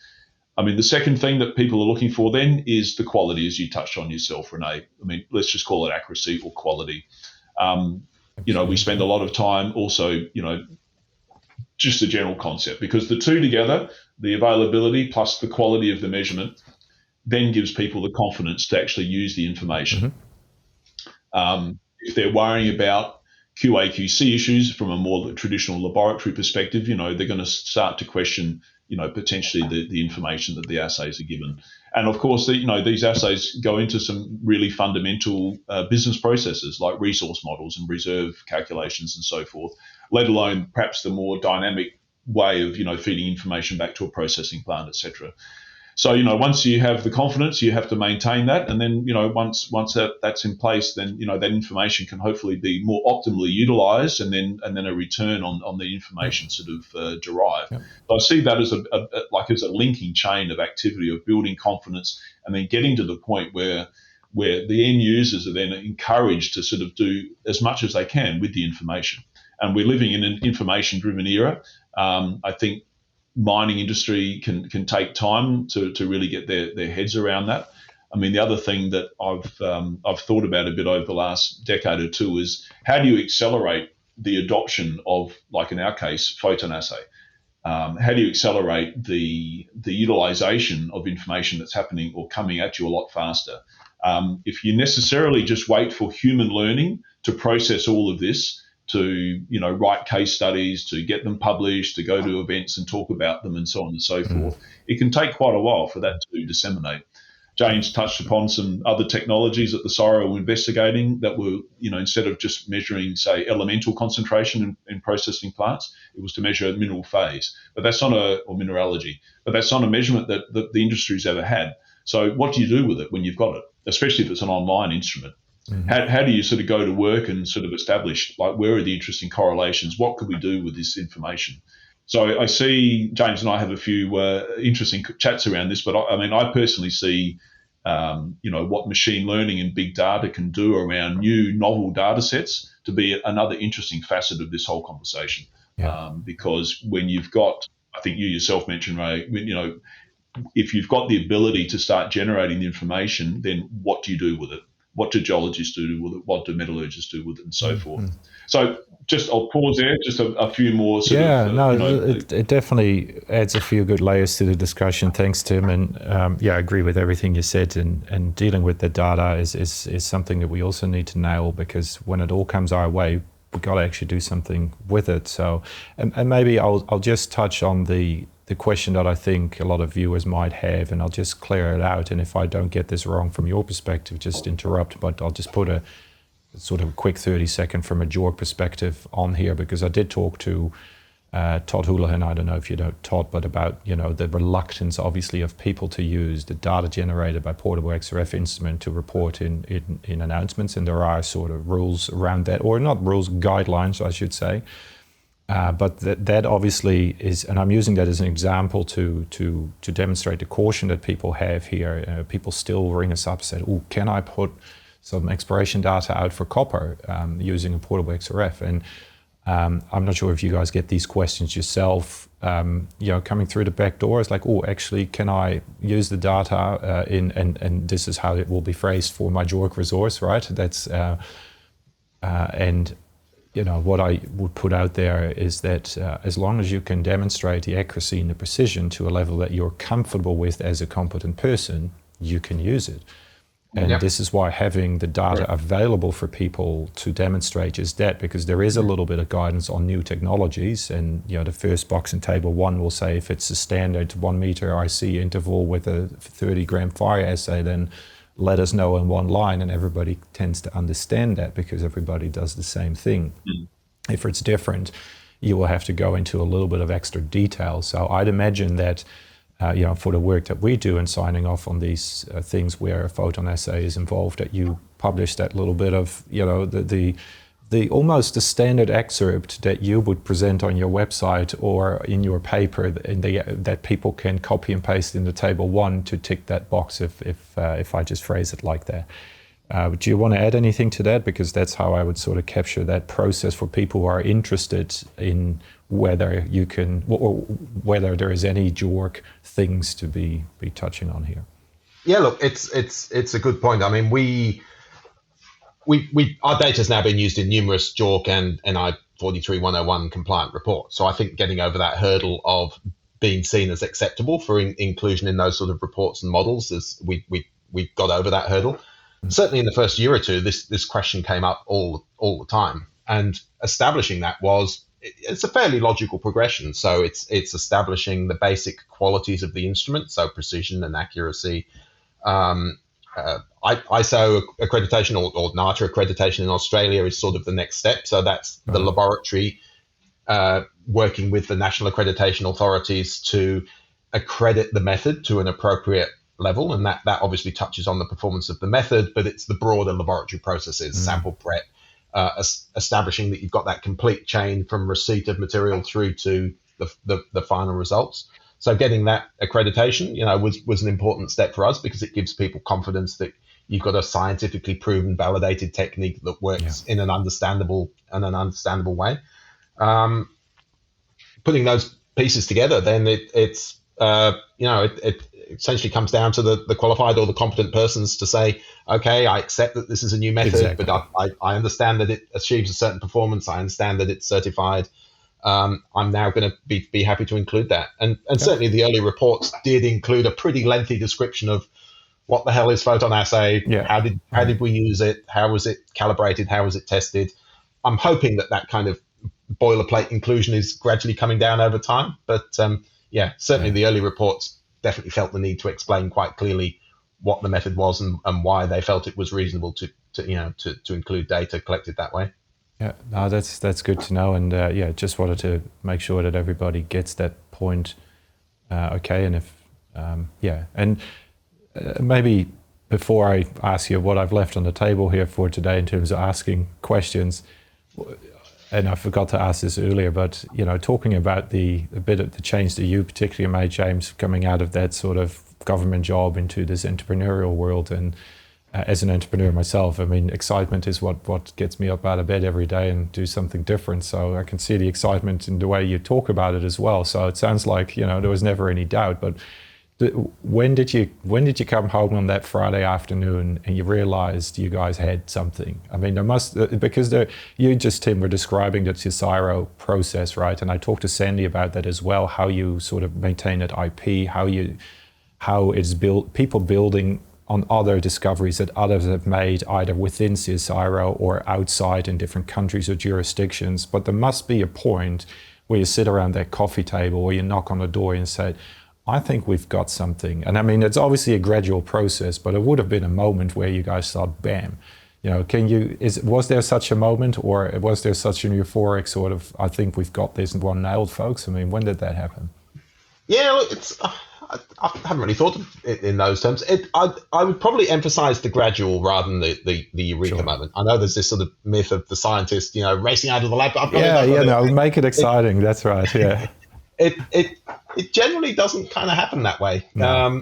I mean, the second thing that people are looking for then is the quality, as you touched on yourself, René. I mean, let's just call it accuracy or quality. We spend a lot of time also, just a general concept, because the two together, the availability plus the quality of the measurement, then gives people the confidence to actually use the information. If they're worrying about QA/QC issues from a more traditional laboratory perspective, they're going to start to question, potentially the information that the assays are given. And of course, these assays go into some really fundamental business processes like resource models and reserve calculations and so forth, let alone perhaps the more dynamic way of, feeding information back to a processing plant, etc. So, once you have the confidence, you have to maintain that. And then, once that's in place, then, that information can hopefully be more optimally utilized and then a return on the information sort of derived. Yep. So I see that as as a linking chain of activity of building confidence and then getting to the point where the end users are then encouraged to sort of do as much as they can with the information. And we're living in an information-driven era. I think mining industry can take time to really get their heads around that. I mean, the other thing that I've thought about a bit over the last decade or two is how do you accelerate the adoption of, like in our case, PhotonAssay? How do you accelerate the utilization of information that's happening or coming at you a lot faster? If you necessarily just wait for human learning to process all of this, to write case studies, to get them published, to go to events and talk about them, and so on and so forth, it can take quite a while for that to disseminate. James touched upon some other technologies that the CSIRO were investigating that were, instead of just measuring, say, elemental concentration in processing plants, it was to measure mineral phase. But that's not or mineralogy. But that's not a measurement that the industry's ever had. So what do you do with it when you've got it, especially if it's an online instrument? How do you sort of go to work and sort of establish, like, where are the interesting correlations? What could we do with this information? So I see James and I have a few interesting chats around this, but I personally see, what machine learning and big data can do around new novel data sets to be another interesting facet of this whole conversation. Yeah. Because when you've got, I think you yourself mentioned, Ray, if you've got the ability to start generating the information, then what do you do with it? What do geologists do with it? What do metallurgists do with it, and so forth? So I'll pause there, just a few more it definitely adds a few good layers to the discussion. Thanks, Tim. And I agree with everything you said. And dealing with the data is something that we also need to nail, because when it all comes our way, we've got to actually do something with it. So, and maybe I'll just touch on the question that I think a lot of viewers might have, and I'll just clear it out. And if I don't get this wrong from your perspective, just interrupt, but I'll just put a sort of a quick 30-second from a JORC perspective on here, because I did talk to Todd Houlihan, I don't know if you know Todd, but about the reluctance, obviously, of people to use the data generated by portable XRF instrument to report in announcements, and there are sort of rules around that, or not rules, guidelines, I should say. But that obviously is, and I'm using that as an example to demonstrate the caution that people have here. People still ring us up and say, "Oh, can I put some exploration data out for copper using a portable XRF?" And I'm not sure if you guys get these questions yourself. Coming through the back door, it's like, "Oh, actually, can I use the data and this is how it will be phrased for my JORC resource, right?" That's and what I would put out there is that as long as you can demonstrate the accuracy and the precision to a level that you're comfortable with as a competent person, you can use it. And This is why having the data available for people to demonstrate is that, because there is a little bit of guidance on new technologies. And the first box in table 1 will say if it's a standard 1 meter RC interval with a 30-gram fire assay, then let us know in one line, and everybody tends to understand that because everybody does the same thing. If it's different, you will have to go into a little bit of extra detail. So I'd imagine that for the work that we do in signing off on these things where a PhotonAssay is involved, that you publish that little bit of the almost the standard excerpt that you would present on your website or in your paper, that people can copy and paste into table 1 to tick that box if I just phrase it like that. Do you want to add anything to that? Because that's how I would sort of capture that process for people who are interested in whether you can, or whether there is any JORC things to be touching on here. Yeah, look, it's a good point. I mean, our data has now been used in numerous JORC and NI 43101 compliant reports. So I think getting over that hurdle of being seen as acceptable for inclusion in those sort of reports and models, is we got over that hurdle. Certainly in the first year or two, this question came up all the time, and establishing that it's a fairly logical progression. So it's establishing the basic qualities of the instrument, so precision and accuracy. ISO accreditation or NATA accreditation in Australia is sort of the next step. So that's the laboratory working with the national accreditation authorities to accredit the method to an appropriate level. And that obviously touches on the performance of the method, but it's the broader laboratory processes, sample prep, establishing that you've got that complete chain from receipt of material through to the final results. So getting that accreditation, was an important step for us, because it gives people confidence that you've got a scientifically proven, validated technique that works in an understandable way. Putting those pieces together, then it's it essentially comes down to the qualified or the competent persons to say, okay, I accept that this is a new method, Exactly. but I understand that it achieves a certain performance. I understand that it's certified. I'm now going to be happy to include that. And certainly the early reports did include a pretty lengthy description of what the hell is PhotonAssay? Yeah. How did we use it? How was it calibrated? How was it tested? I'm hoping that kind of boilerplate inclusion is gradually coming down over time. But certainly the early reports definitely felt the need to explain quite clearly what the method was and why they felt it was reasonable to include data collected that way. Yeah, no, that's good to know, and just wanted to make sure that everybody gets that point. Okay, and if maybe before I ask you what I've left on the table here for today in terms of asking questions, and I forgot to ask this earlier, but talking about a bit of the change that you particularly made, James, coming out of that sort of government job into this entrepreneurial world, and as an entrepreneur myself, I mean, excitement is what gets me up out of bed every day and do something different. So I can see the excitement in the way you talk about it as well. So it sounds like there was never any doubt. But when did you come home on that Friday afternoon and you realized you guys had something? I mean, there must, because you just, Tim, were describing the Chrysos process, right? And I talked to Sandy about that as well, how you sort of maintain that IP, how it's built, people building on other discoveries that others have made either within Chrysos or outside in different countries or jurisdictions. But there must be a point where you sit around that coffee table or you knock on the door and say, I think we've got something. And I mean, it's obviously a gradual process, but it would have been a moment where you guys thought, bam, was there such a moment, or was there such an euphoric sort of, I think we've got this one nailed, folks? I mean, when did that happen? Yeah, I haven't really thought of it in those terms. I would probably emphasize the gradual rather than the eureka moment. I know there's this sort of myth of the scientist, racing out of the lab. Make it exciting. That's right. Yeah. It generally doesn't kind of happen that way. No.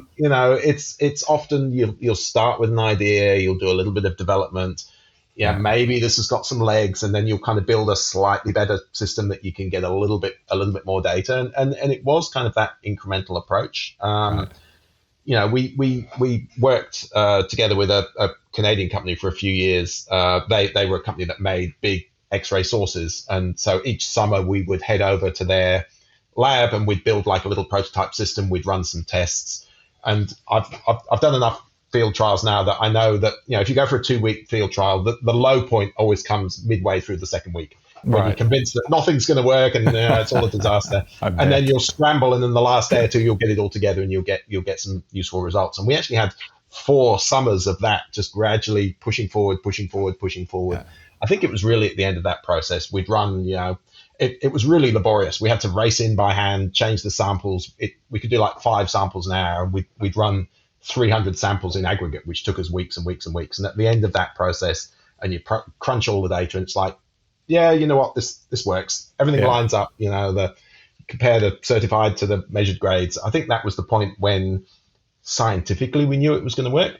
It's often you'll start with an idea, you'll do a little bit of development. Maybe this has got some legs, and then you'll kind of build a slightly better system that you can get a little bit more data. And it was kind of that incremental approach. Right. We worked together with a Canadian company for a few years. They were a company that made big X-ray sources, and so each summer we would head over to their lab and we'd build like a little prototype system. We'd run some tests, and I've done enough field trials now that I know that if you go for a 2-week field trial, the low point always comes midway through the second week when you're convinced that nothing's going to work and it's all a disaster. And then you'll scramble, and in the last day or two you'll get it all together and you'll get some useful results. And we actually had 4 summers of that, just gradually pushing forward. Yeah. I think it was really at the end of that process we'd run, it was really laborious. We had to race in by hand, change the samples. We could do like 5 samples an hour, and we'd run 300 samples in aggregate, which took us weeks and weeks and weeks. And at the end of that process, and you crunch all the data, and it's like, yeah, you know what, this works. Everything lines up. Compare the certified to the measured grades. I think that was the point when scientifically we knew it was going to work.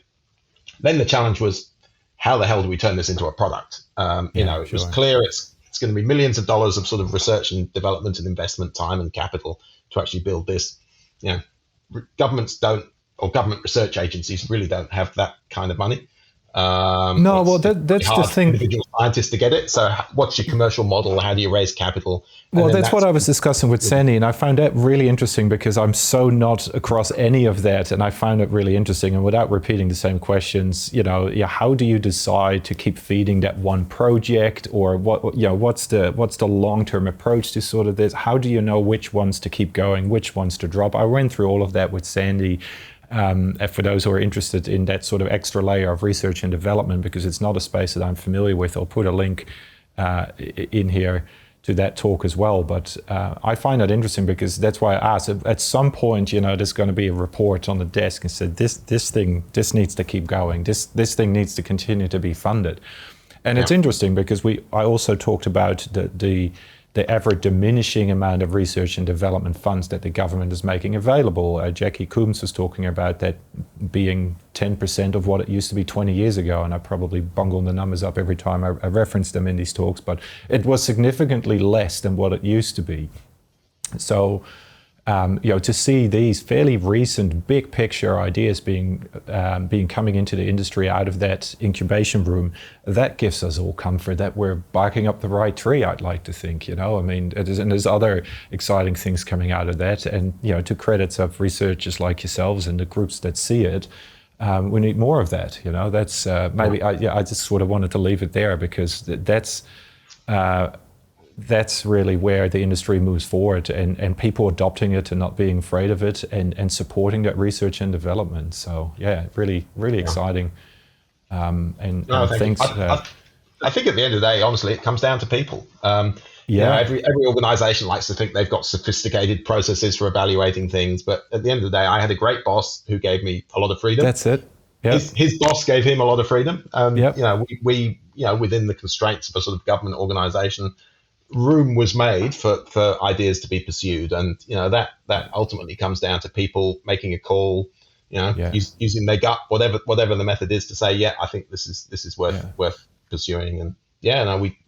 Then the challenge was, how the hell do we turn this into a product? It was clear it's going to be millions of dollars of sort of research and development and investment time and capital to actually build this. Governments don't, or government research agencies really don't have that kind of money. That's the thing. Individual scientists to get it. So what's your commercial model? How do you raise capital? Well, that's what I was discussing with Sandy, and I found that really interesting because I'm so not across any of that, and I found it really interesting. And without repeating the same questions, how do you decide to keep feeding that one project, or what's the long-term approach to sort of this? How do you know which ones to keep going, which ones to drop? I went through all of that with Sandy. For those who are interested in that sort of extra layer of research and development, because it's not a space that I'm familiar with, I'll put a link in here to that talk as well. But I find that interesting because that's why I asked. At some point, there's going to be a report on the desk and said this needs to keep going. This thing needs to continue to be funded. And it's interesting because I also talked about the ever diminishing amount of research and development funds that the government is making available. Jackie Coombs was talking about that being 10% of what it used to be 20 years ago, and I probably bungle the numbers up every time I reference them in these talks, but it was significantly less than what it used to be. So To see these fairly recent big picture ideas being coming into the industry out of that incubation room, that gives us all comfort that we're barking up the right tree, I'd like to think, I mean, and there's other exciting things coming out of that. And, to credits of researchers like yourselves and the groups that see it, we need more of that, that's maybe, I just sort of wanted to leave it there because that's really where the industry moves forward, and people adopting it and not being afraid of it, and supporting that research and development. So really exciting. Thanks. I think at the end of the day, honestly, it comes down to people. Every organization likes to think they've got sophisticated processes for evaluating things, but at the end of the day, I had a great boss who gave me a lot of freedom. That's it. Yep. His boss gave him a lot of freedom. We within the constraints of a sort of government organization, room was made for ideas to be pursued, and that ultimately comes down to people making a call, using their gut, whatever the method is, to say, I think this is worth pursuing. And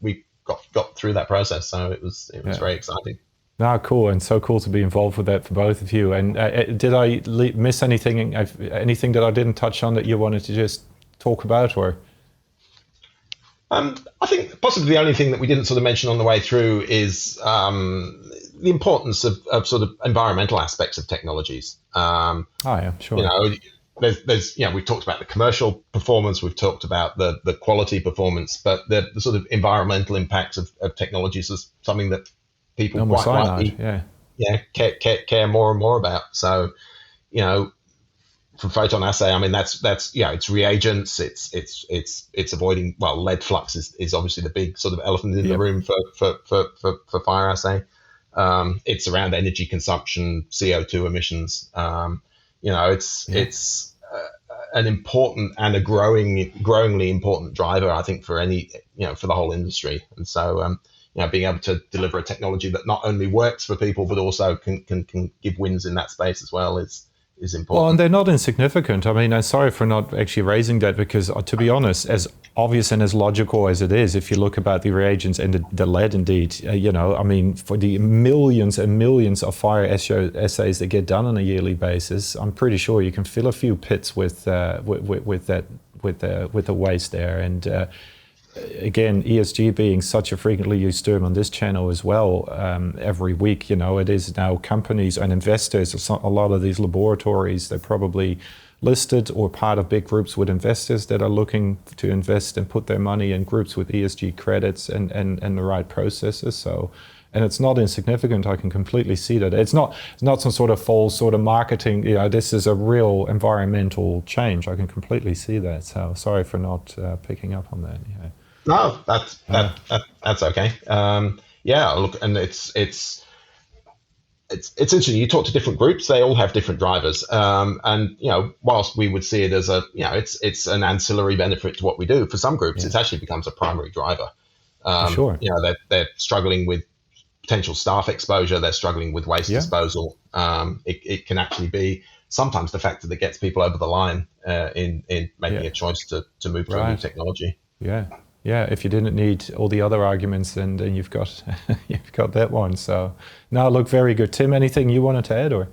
we got through that process, so it was very exciting. No, cool, and so cool to be involved with that for both of you. And did I miss anything that I didn't touch on that you wanted to just talk about, or? I think possibly the only thing that we didn't sort of mention on the way through is the importance of sort of environmental aspects of technologies. Sure. There's we've talked about the commercial performance, we've talked about the quality performance, but the sort of environmental impacts of technologies is something that people quite rightly care more and more about. So, for PhotonAssay, I mean that's it's reagents, it's avoiding, lead flux is obviously the big sort of elephant in the room for fire assay. It's around energy consumption, CO2 emissions. It's an important and a growingly important driver, I think, for any for the whole industry. And so being able to deliver a technology that not only works for people but also can give wins in that space as well is important. Well, and they're not insignificant. I mean, I'm sorry for not actually raising that because, to be honest, as obvious and as logical as it is, if you look about the reagents and the lead, indeed, I mean, for the millions and millions of fire assays that get done on a yearly basis, I'm pretty sure you can fill a few pits with the waste there. And again, ESG being such a frequently used term on this channel as well, every week, it is now companies and investors, a lot of these laboratories, they're probably listed or part of big groups with investors that are looking to invest and put their money in groups with ESG credits and the right processes. So, and it's not insignificant. I can completely see that. It's not some sort of false sort of marketing. This is a real environmental change. I can completely see that. So sorry for not picking up on that. No, that's okay. Look, and it's interesting. You talk to different groups; they all have different drivers. And whilst we would see it as it's an ancillary benefit to what we do, for some groups, it actually becomes a primary driver. Sure. They're struggling with potential staff exposure. They're struggling with waste disposal. It can actually be sometimes the factor that gets people over the line in making a choice to move to a new technology. Yeah, if you didn't need all the other arguments, then you've got that one. So, no, look, very good. Tim, anything you wanted to add, or?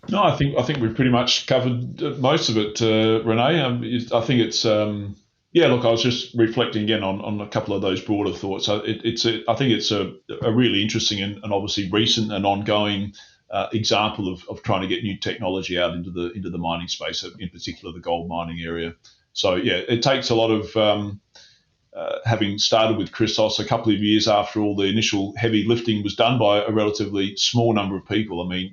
No, I think we've pretty much covered most of it, René. I think it's look, I was just reflecting again on a couple of those broader thoughts. I think it's a really interesting and obviously recent and ongoing example of trying to get new technology out into the mining space, in particular the gold mining area. So it takes a lot of having started with Chrysos a couple of years after all the initial heavy lifting was done by a relatively small number of people. I mean,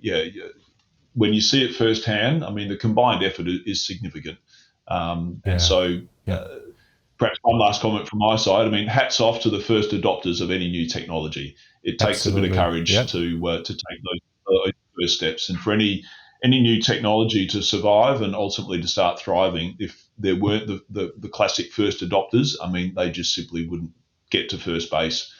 when you see it firsthand, I mean, the combined effort is significant. And so perhaps one last comment from my side. I mean, hats off to the first adopters of any new technology. It takes a bit of courage to take those first steps. And for any new technology to survive and ultimately to start thriving, if there weren't the classic first adopters, I mean, they just simply wouldn't get to first base.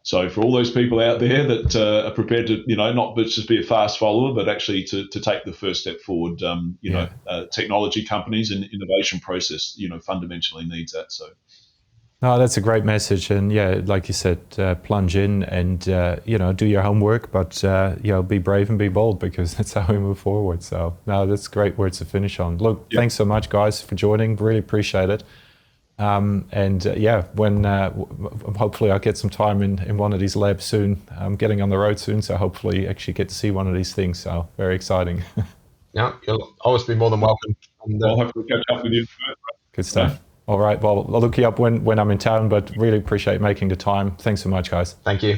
So for all those people out there that are prepared to, not just be a fast follower, but actually to take the first step forward, technology companies and innovation process, fundamentally needs that. So. No, that's a great message, and yeah, like you said, plunge in and do your homework, but be brave and be bold, because that's how we move forward. So, no, that's great words to finish on. Look, thanks so much, guys, for joining. Really appreciate it. When hopefully I'll get some time in one of these labs soon. I'm getting on the road soon, so hopefully actually get to see one of these things. So very exciting. Yeah, you'll always be more than welcome. And I'll hopefully catch up with you. Good stuff. All right. Well, I'll look you up when I'm in town, but really appreciate making the time. Thanks so much, guys. Thank you.